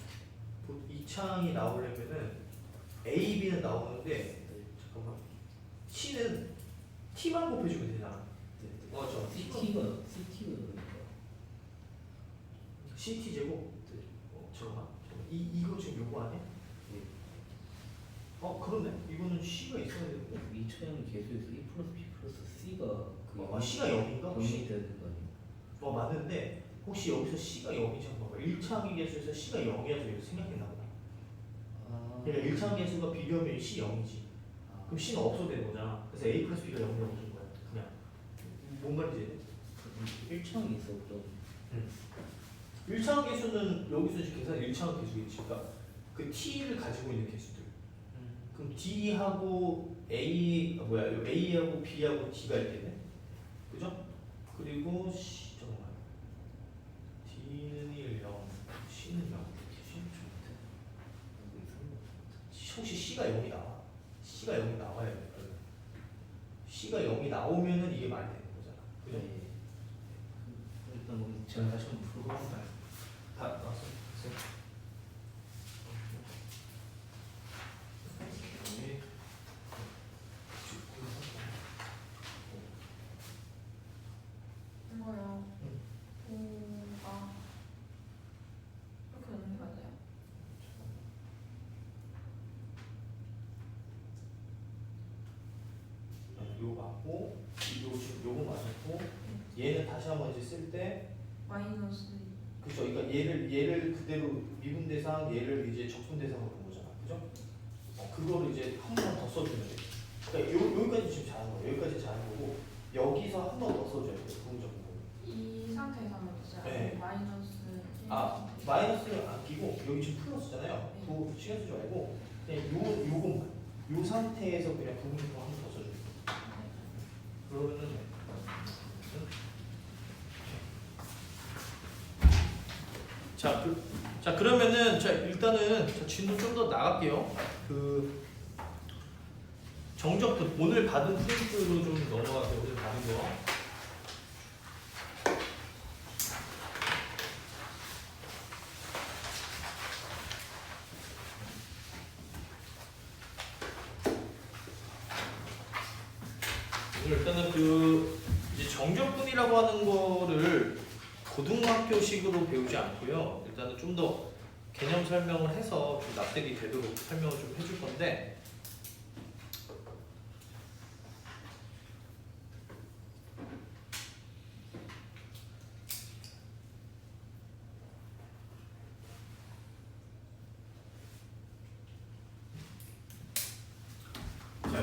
이 창이 나오려면은 A, B는 나오는데 잠깐만 C는 T만 곱해주면 되잖아. 맞죠? CT가 그러니까 CT 제곱. 잠깐만. 이거 지금 요거 아니야? 그러네. 이거는 C가 있어야 되는데. 이 차량의 계수에서 A 플러스 B 플러스 C가 C가 0인가? 영이 돼야 되는 거 아니에요? 맞는데 혹시 여기서 C가 0인지 한번 봐봐. 1창의 개수에서 C가 0이어서 생각했나 보다. 그러니까 1창 개수가 비교하면 C 0이지. 그럼 C는 없어도 되는 거잖아. 그래서 A 플러스 B가 0이라고 준 거야. 그냥. 뭔 말인지. 1창이 있어 좀 1창 개수는 여기서 지금 계산 1창 개수겠지. 그러니까 그 T를 가지고 있는 개수들. 그럼 D하고 A하고 B하고 D가 있겠네. 그죠? 그리고 C 잠깐만. D는 1, 0, C는 0. 혹시 C가 0이 나와? C가 0이 나와야 돼. C가 0이 나오면은 이게 말이 되는 거잖아. 그죠? 일단 뭐 제가 다시 한번 풀어볼까요? 다 나왔어. 이거요. 오가 이렇게 넣는 게 맞아요? 요거 맞고, 요거 맞고, 얘는 다시 한번 이제 쓸 때, 마이너스 그죠? 그러니까 얘를 그대로 미분 대상, 얘를 이제 적분 대상으로 본 거잖아, 그죠? 그거를 이제 한 번 더 써주면 돼. 그러니까 여기까지 지금 잘한 거야. 여기까지 잘한 거고, 여기서 한 번 더 써줘야 돼. 부분적인 거. 이 상태에서 한번 있어요. 네. 마이너스 마이너스를 안 끼고 여기 지금 플러스잖아요. 그 시간 쓰지 말고 그냥 요것만 요 상태에서 그냥 부분적으로 한 번 더 써줘요. 그러면은 자 그러면은 일단은 진도 좀 더 나갈게요. 그 정적 오늘 받은 프린트로 좀 넘어갈게요. 오늘 받은 거. 오늘 일단은 그 이제 정적분이라고 하는 거를 고등학교식으로 배우지 않고요. 일단은 좀 더 개념 설명을 해서 좀 납득이 되도록 설명을 좀 해줄 건데.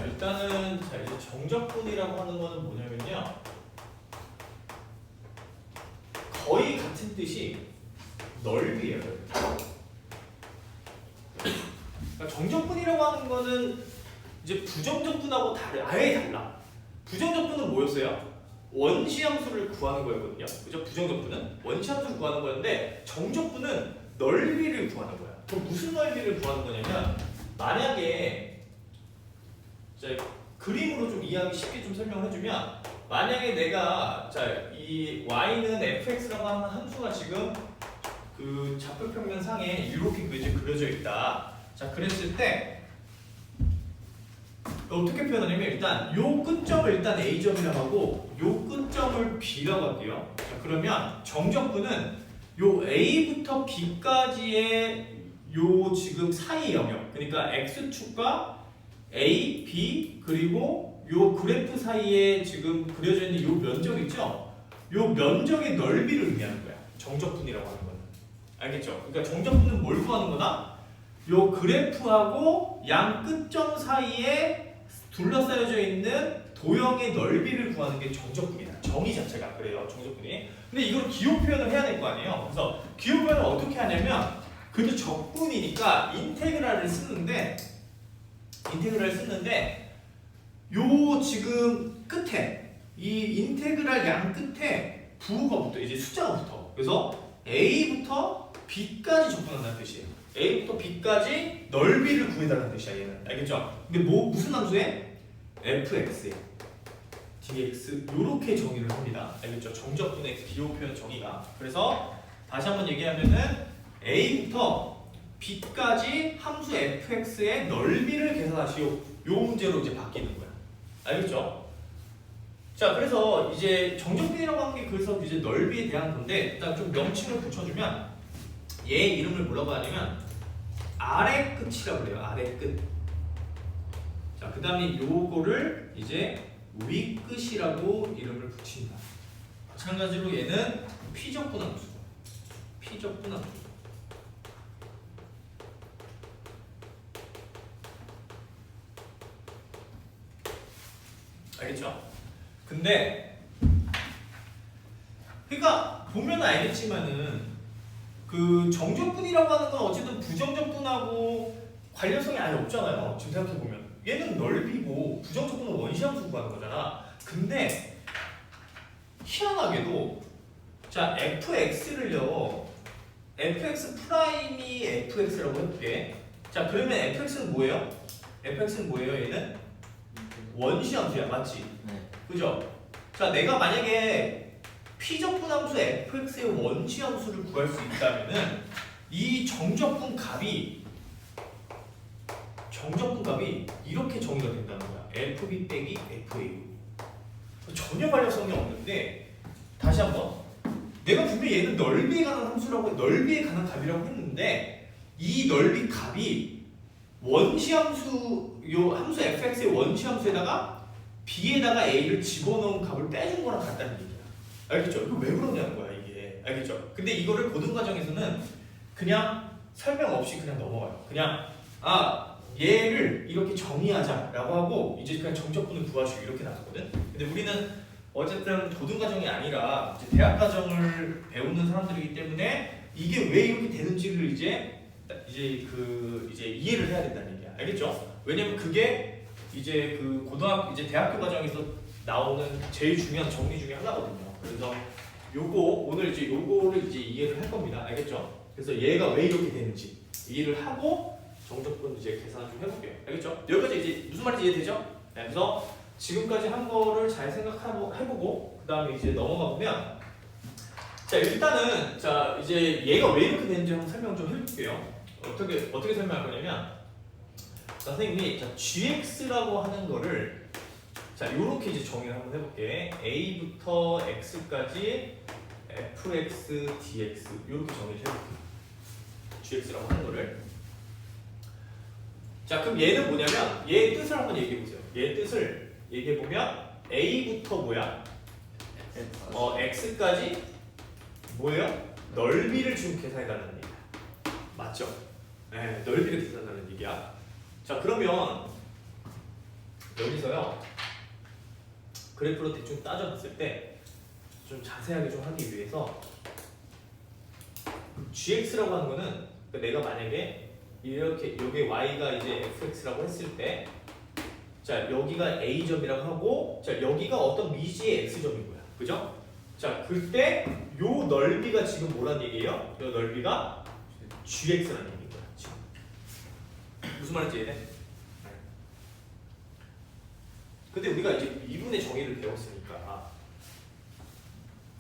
일단은 자 이제 정적분이라고 하는 거는 뭐냐면요, 거의 같은 뜻이 넓이에요. 그러니까 정적분이라고 하는 거는 이제 부정적분하고 아예 달라. 부정적분은 뭐였어요? 원시함수를 구하는 거였거든요. 그죠? 부정적분은 원시함수를 구하는 거였는데 정적분은 넓이를 구하는 거야. 그럼 무슨 넓이를 구하는 거냐면, 만약에 자, 그림으로 좀 이해하기 쉽게 좀 설명을 해주면, 만약에 내가 이 y는 fx라고 하는 함수가 지금 그 좌표평면 상에 이렇게 이제 그려져 있다. 자, 그랬을 때 어떻게 표현하냐면, 일단 요 끝점을 일단 a점이라고 하고 요 끝점을 b라고 할게요. 자, 그러면 정적분은 요 a부터 b까지의 요 지금 사이 영역, 그러니까 x축과 A, B 그리고 요 그래프 사이에 지금 그려져 있는 요 면적 있죠? 요 면적의 넓이를 의미하는 거야. 정적분이라고 하는 거는. 알겠죠? 그러니까 정적분은 뭘 구하는 거다? 요 그래프하고 양 끝점 사이에 둘러싸여져 있는 도형의 넓이를 구하는 게 정적분이다. 정의 자체가 그래요. 정적분이. 근데 이걸 기호 표현을 해야 될 거 아니에요. 그래서 기호 표현을 어떻게 하냐면, 그래도 적분이니까 인테그랄을 쓰는데 요 지금 끝에 이 인테그랄 양 끝에 부호가 붙어, 이제 숫자가 붙어. 그래서 a부터 b까지 적분한다는 뜻이에요. a부터 b까지 넓이를 구해달라는 뜻이야, 얘는. 알겠죠? 근데 무슨 함수에? fx에 dx 요렇게 정의를 합니다. 알겠죠? 정적분의 기호 표현 정의가. 그래서 다시 한번 얘기하면은 a부터 b까지 함수 fx의 넓이를 계산하시오. 요 문제로 이제 바뀌는 거야. 알겠죠? 자, 그래서 이제 정적분이라고 하는 게 그래서 이제 넓이에 대한 건데, 일단 좀 명칭을 붙여주면 얘 이름을 뭐라고 하냐면 아래 끝이라고 그래요. 아래 끝. 자, 그 다음에 요거를 이제 위 끝이라고 이름을 붙인다. 마찬가지로 얘는 피적분 함수. 피적분 함수. 알겠죠? 근데 그러니까 보면 알겠지만은 그 정적분이라고 하는 건 어쨌든 부정적분하고 관련성이 아예 없잖아요. 지금 생각해 보면 얘는 넓이고 부정적분은 원시함수 구하는 거잖아. 근데 희한하게도 자 fx를요, fx 프라임이 fx라고 해볼게. 자, 그러면 fx는 뭐예요? fx는 뭐예요? 얘는 원시함수야, 맞지? 네. 그죠? 자, 내가 만약에 피적분 함수 fx의 원시함수를 구할 수 있다면은 이 정적분 값이 이렇게 정의가 된다는 거야. fb 빼기 fa. 전혀 관련성이 없는데, 다시 한번, 내가 분명히 얘는 넓이에 관한 함수라고, 넓이에 관한 값이라고 했는데, 이 넓이 값이 원시함수, 요 함수 fx의 원시함수에다가 b에다가 a를 집어넣은 값을 빼준 거랑 같다는 얘기야. 알겠죠? 이거 왜 그러냐는 거야, 이게. 알겠죠? 근데 이거를 고등과정에서는 그냥 설명 없이 그냥 넘어가요. 그냥 얘를 이렇게 정의하자라고 하고 이제 그냥 정적분을 구하시고 이렇게 나왔거든. 근데 우리는 어쨌든 고등과정이 아니라 이제 대학과정을 배우는 사람들이기 때문에 이게 왜 이렇게 되는지를 이제 이해를 해야 된다는 얘기야. 알겠죠? 왜냐면 그게 이제 그 이제 대학교 과정에서 나오는 제일 중요한 정리 중에 하나거든요. 그래서 오늘 이제 요거를 이제 이해를 할 겁니다. 알겠죠? 그래서 얘가 왜 이렇게 되는지 이해를 하고 정적분 이제 계산을 좀 해볼게요. 알겠죠? 여기까지 이제 무슨 말인지 이해되죠? 네, 그래서 지금까지 한 거를 잘 해보고 그 다음에 이제 넘어가 보면, 자 일단은 자 이제 얘가 왜 이렇게 되는지 한번 설명 좀 해볼게요. 어떻게 설명할 거냐면, 선생님이 자, gx라고 하는 거를 자, 요렇게 이제 정의를 한번 해볼게. a부터 x까지 fx, dx 요렇게 정의를 해볼게. gx라고 하는 거를. 자, 그럼 얘는 뭐냐면 얘의 뜻을 한번 얘기해 보세요. 얘의 뜻을 얘기해 보면 a부터 뭐야? x까지 뭐예요? 넓이를 지금 계산해 달라는 얘기야. 맞죠? 네, 넓이를 계산해 달라는 얘기야. 자, 그러면 여기서요 그래프로 대충 따져봤을 때 좀 자세하게 좀 하기 위해서 gx라고 하는 거는 그러니까 내가 만약에 이렇게 여기 y가 이제 fx라고 했을 때 자 여기가 a점이라고 하고 자 여기가 어떤 미지의 x점인 거야. 그죠? 자 그때 요 넓이가 지금 뭐란 얘기예요? 요 넓이가 gx라는 얘기인 거야. 지금 무슨 말인지 이해돼? 근데 우리가 이제 미분의 정의를 배웠으니까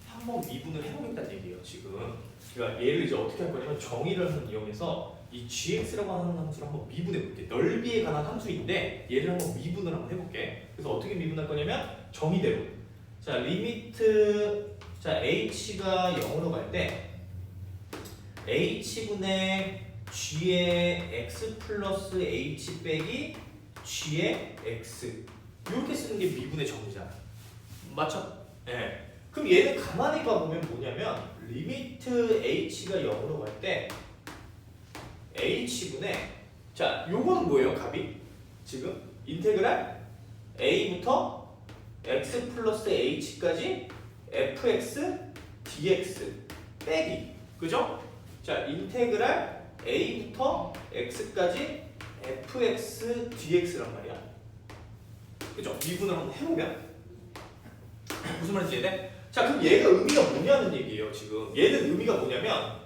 한번 미분을 해보겠다는 얘기예요. 지금 그러니까 얘를 이제 어떻게 할 거냐면 정의를 한번 이용해서 이 gx라고 하는 함수를 한번 미분해 볼게. 넓이에 관한 함수인데 얘를 한번 미분을 한번 해볼게. 그래서 어떻게 미분할 거냐면 정의대로. 자 리미트 자 h가 0으로 갈 때 h분의 g의 x 플러스 h 빼기 g의 x 이렇게 쓰는 게 미분의 정의잖아. 맞죠? 네. 그럼 얘는 가만히 봐보면 뭐냐면 리미트 h가 0으로 갈 때 h분의 자 요거는 뭐예요? 값이? 지금 인테그랄 a부터 x 플러스 h까지 fx dx 빼기 그죠? 자 인테그랄 a부터 x까지 fx dx란 말이야. 그죠? 미분을 한번 해보면 무슨 말인지 이해돼? 자 그럼 얘가 의미가 뭐냐는 얘기예요. 지금 얘는 의미가 뭐냐면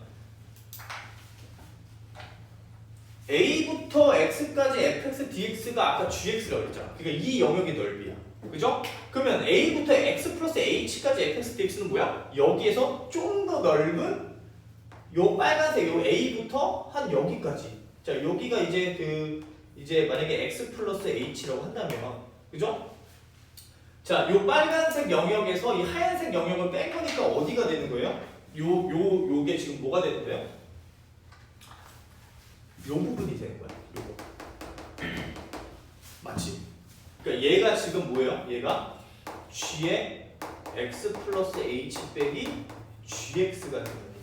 a부터 x까지 fx dx가 아까 gx라고 했잖아. 그러니까 이 영역의 넓이야. 그죠? 그러면 a부터 x 플러스 h까지 fx dx는 뭐야? 여기에서 좀 더 넓은 요 빨간색 요 a부터 한 여기까지. 자 여기가 이제 이제 만약에 x 플러스 h라고 한다면 그죠? 자, 요 빨간색 영역에서 이 하얀색 영역을 뺀 거니까 어디가 되는 거예요? 요게 지금 뭐가 되는 거예요? 요 부분이 되는 거야. 요거. 맞지? 그러니까 얘가 지금 뭐예요? 얘가 g의 x 플러스 h 빼기 gx가 되는 거예요.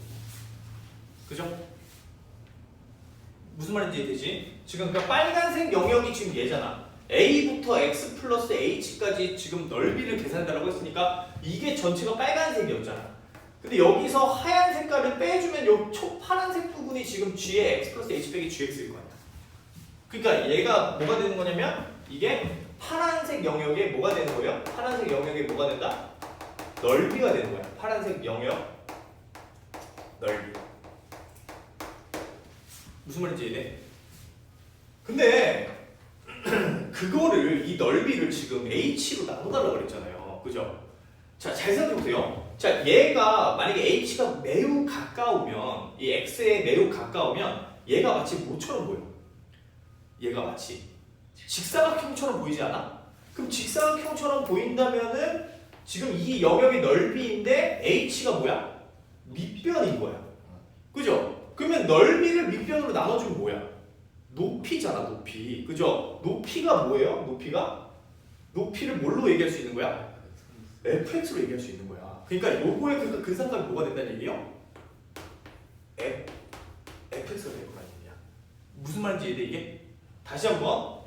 그죠? 무슨 말인지 되지? 지금 그러니까 빨간색 영역이 지금 얘잖아. a부터 x 플러스 h까지 지금 넓이를 계산해달라고 했으니까 이게 전체가 빨간색이었잖아. 근데 여기서 하얀 색깔을 빼주면 요 초파란색 부분이 지금 g의 x 플러스 h 빼기 gx일 거 아니야. 그러니까 얘가 뭐가 되는 거냐면 이게 파란색 영역에 뭐가 되는 거예요? 파란색 영역에 뭐가 된다? 넓이가 되는 거야. 파란색 영역 넓이. 무슨 말인지 이해돼? 근데 그거를 이 넓이를 지금 h로 나눠달라고 그랬잖아요. 그죠? 자, 잘 생각해보세요. 자, 얘가 만약에 h가 매우 가까우면 이 x에 매우 가까우면 얘가 마치 뭐처럼 보여? 얘가 마치 직사각형처럼 보이지 않아? 그럼 직사각형처럼 보인다면은 지금 이 영역의 넓이인데 h가 뭐야? 밑변인 거야. 그죠? 그러면 넓이를 밑변으로 나눠주면 뭐야? 높이잖아, 높이. 그죠? 높이가 뭐예요? 높이를 뭘로 얘기할 수 있는 거야? fx로 얘기할 수 있는 거야. 그러니까 요거의 그 근상값이 뭐가 된다는 얘기예요? fx가 될 거란 얘기야. 무슨 말인지 이해돼 이게? 다시 한번.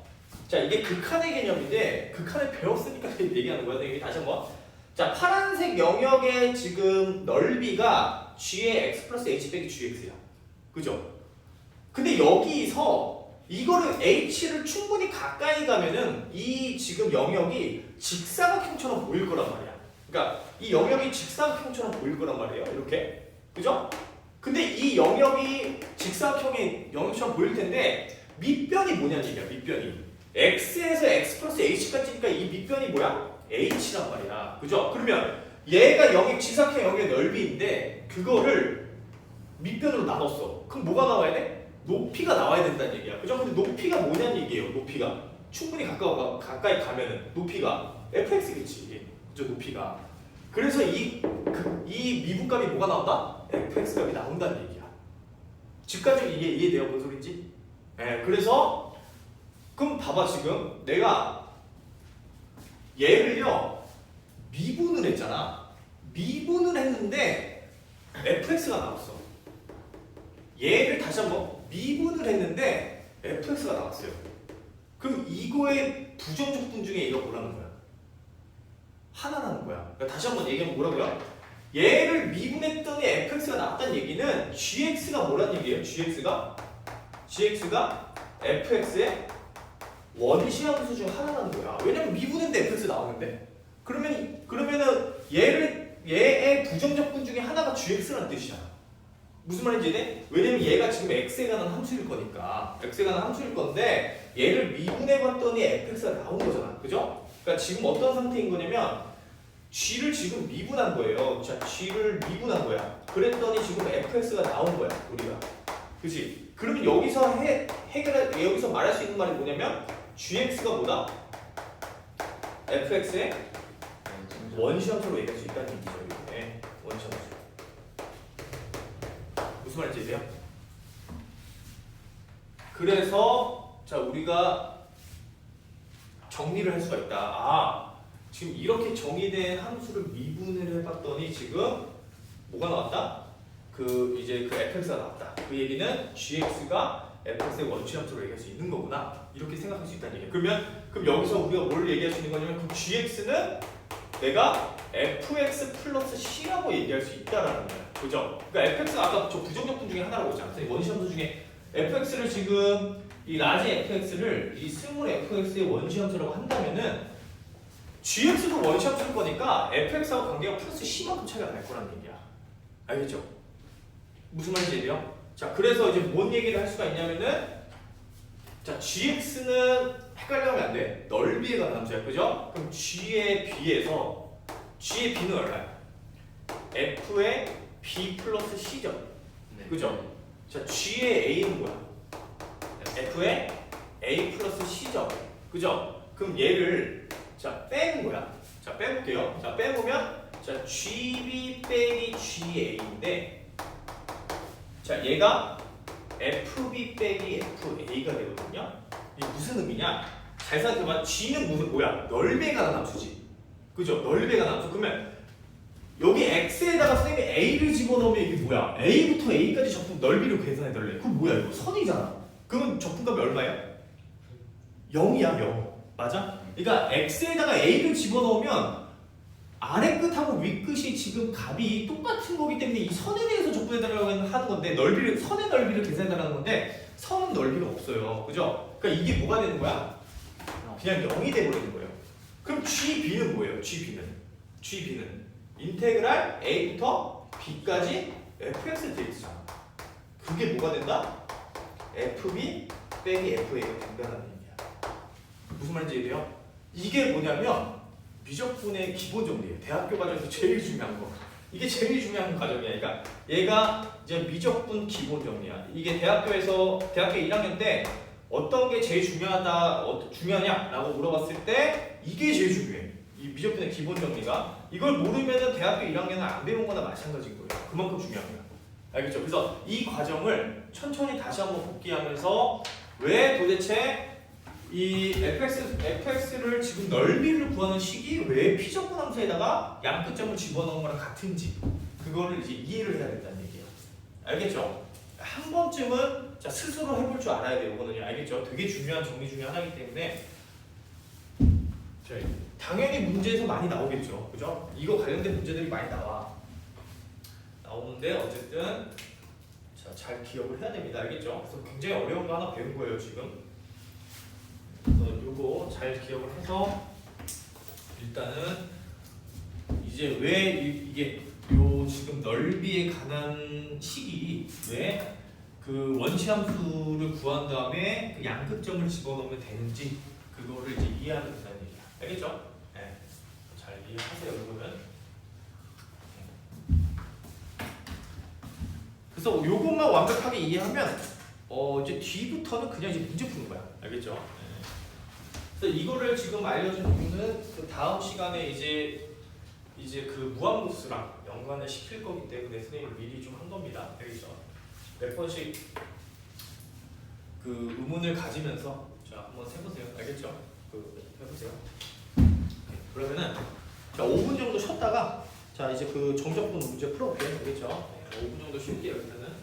자, 이게 극한의 개념인데 극한을 배웠으니까 얘기하는 거야. 이게 다시 한번. 자, 파란색 영역의 지금 넓이가 g의 x 플러스 h 빼기 gx야. 그죠? 근데 여기서 이거를 h를 충분히 가까이 가면은 이 지금 영역이 직사각형처럼 보일 거란 말이야. 그러니까 이 영역이 직사각형처럼 보일 거란 말이에요. 이렇게. 그죠? 근데 이 영역이 직사각형의 영역처럼 보일 텐데 밑변이 뭐냐는 얘기야. 밑변이. x에서 x 플러스 h까지니까 이 밑변이 뭐야? h란 말이야. 그죠? 그러면 얘가 영역 직사각형 영역의 넓이인데 그거를 밑변으로 나눴어. 그럼 뭐가 나와야 돼? 높이가 나와야 된다는 얘기야. 그죠? 근데 높이가 뭐냐는 얘기예요. 높이가 충분히 가까이 가면은 높이가 fx겠지. 그죠? 높이가. 그래서 이 미분값이 뭐가 나온다? fx 값이 나온다는 얘기야. 지금까지 이해돼요? 뭔 소린지? 네, 그래서 그럼 봐봐 지금 내가 얘를요 미분을 했잖아. 미분을 했는데 fx가 나왔어. 얘를 다시 한번 미분을 했는데 fx가 나왔어요. 그럼 이거의 부정적분 중에 얘가 뭐라는 거야? 하나라는 거야. 그러니까 다시 한번 얘기하면 뭐라고요? 얘를 미분했더니 fx가 나왔다는 얘기는 gx가 뭐라는 얘기예요? gx가 fx의 원시함수 중 하나라는 거야. 왜냐면 미분했는데 fx 나오는데. 그러면은 얘의 부정적분 중에 하나가 gx라는 뜻이잖아. 무슨 말인지 이해? 왜냐면 얘가 지금 x에 관한 함수일 거니까. x에 관한 함수일 건데 얘를 미분해봤더니 fx가 나온 거잖아. 그죠? 그러니까 지금 어떤 상태인 거냐면 g를 지금 미분한 거예요. 자, g를 미분한 거야. 그랬더니 지금 fx가 나온 거야. 우리가. 그치? 그러면 여기서 여기서 말할 수 있는 말이 뭐냐면 gx가 뭐다? fx의 원시함수로 얘기할 수 있다는 얘기죠. 이게 원시함수. 무슨 말인지 이해돼요? 그래서 자 우리가 정리를 할 수가 있다. 지금 이렇게 정의된 함수를 미분을 해봤더니 지금 뭐가 나왔다? 이제 그 fx가 나왔다. 그 얘기는 gx가 fx의 원시함수로 얘기할 수 있는 거구나. 이렇게 생각할 수 있다는 얘기예요. 그럼 여기서 우리가 뭘 얘기할 수 있는 거냐면 그 gx는 내가 fx 플러스 c라고 얘기할 수 있다라는 거야. 그죠? 그러니까 fx가 아까 저 부정적분 중에 하나라고 했잖아. 원시함수 중에 fx를 지금 이 라지 fx를 이 스몰 fx의 원시함수라고 한다면은 gx도 원시함수일 거니까 fx하고 관계가 플러스 c만큼 차이가 날 거라는 얘기야. 알겠죠? 무슨 말인지 이해돼요? 자, 그래서 이제 뭔 얘기를 할 수가 있냐면은 자, gx는 헷갈려하면 안 돼. 넓이에 관한 함수야. 그죠? 그럼 g에 비해서 g의 b는 얼마야? f의 b 플러스 c죠. 네. 그죠? 자, g의 a는 뭐야? f의 a 플러스 c죠. 그죠? 그럼 얘를 자, 빼는 거야. 자, 빼볼게요. 자, 빼보면 자, gb 빼기 ga인데 자, 얘가 fb 빼기 fa가 되거든요. 이게 무슨 의미냐? 잘 생각해봐. g는 무슨 뭐야? 넓이에 관한 함수지. 그죠? 넓이에 관한 함수. 그러면 여기 x에다가 선생님이 a를 집어넣으면 이게 뭐야? a부터 a까지 적분 넓이를 계산해달래. 그럼 뭐야? 이거 선이잖아. 그러면 적분값이 얼마예요? 0이야, 0. 맞아? 그러니까 x에다가 a를 집어넣으면 아래 끝하고 위 끝이 지금 값이 똑같은 거기 때문에 이 선에 대해서 적분해달라고 하는 건데 선의 넓이를 계산해달라는 건데 선은 넓이가 없어요. 그죠? 그러니까 이게 뭐가 되는 거야? 그냥 0이 돼버리는 거예요. 그럼 GB는 뭐예요? GB는 인테그랄 A부터 B까지 fx를 데이트잖아. 그게 뭐가 된다? FB 빼기 FA가 된다는 얘기야. 무슨 말인지 이해돼요? 이게 뭐냐면 미적분의 기본 정리예요. 대학교 과정에서 제일 중요한 거. 이게 제일 중요한 과정이야. 그러니까 얘가 이제 미적분 기본 정리야. 이게 대학교 1학년 때 어떤 게 제일 중요하냐라고 물어봤을 때 이게 제일 중요해. 이 미적분의 기본 정리가 이걸 모르면은 대학교 1학년은 안 배운 거나 마찬가지인 거예요. 그만큼 중요한 거야. 알겠죠? 그래서 이 과정을 천천히 다시 한번 복기하면서 왜 도대체 이 fx를 지금 넓이를 구하는 식이 왜 피적분 함수에다가 양끝점을 집어넣은 거랑 같은지 그거를 이제 이해를 해야 된다는 얘기예요. 알겠죠? 한 번쯤은 자, 스스로 해볼 줄 알아야 돼요. 이거는요. 알겠죠? 되게 중요한 정리 중에 하나이기 때문에 자, 당연히 문제에서 많이 나오겠죠. 그죠? 이거 관련된 문제들이 많이 나오는데 어쨌든 자, 잘 기억을 해야 됩니다. 알겠죠? 그래서 굉장히 어려운 거 하나 배운 거예요, 지금. 그래서 요거 잘 기억을 해서 일단은 이제 왜 이게 요 지금 넓이에 관한 식이 왜 그 원시함수를 구한 다음에 그 양끝점을 집어넣으면 되는지 그거를 이제 이해하면 된다는 얘기야. 알겠죠? 네. 잘 이해하세요, 그러면. 그래서 요것만 완벽하게 이해하면 이제 뒤부터는 그냥 이제 문제 푸는 거야. 알겠죠? 네. 그래서 이거를 지금 알려준 이유는 그 다음 시간에 이제 그 무한급수랑 연관을 시킬 거기 때문에 선생님이 미리 좀 한 겁니다. 알겠죠? 몇 번씩 그 의문을 가지면서 자 한번 해보세요. 알겠죠? 해보세요. 그러면은 자 5분 정도 쉬었다가 자 이제 그 정적분 문제 풀어볼게요. 알겠죠? 5분 정도 쉴게요. 일단은.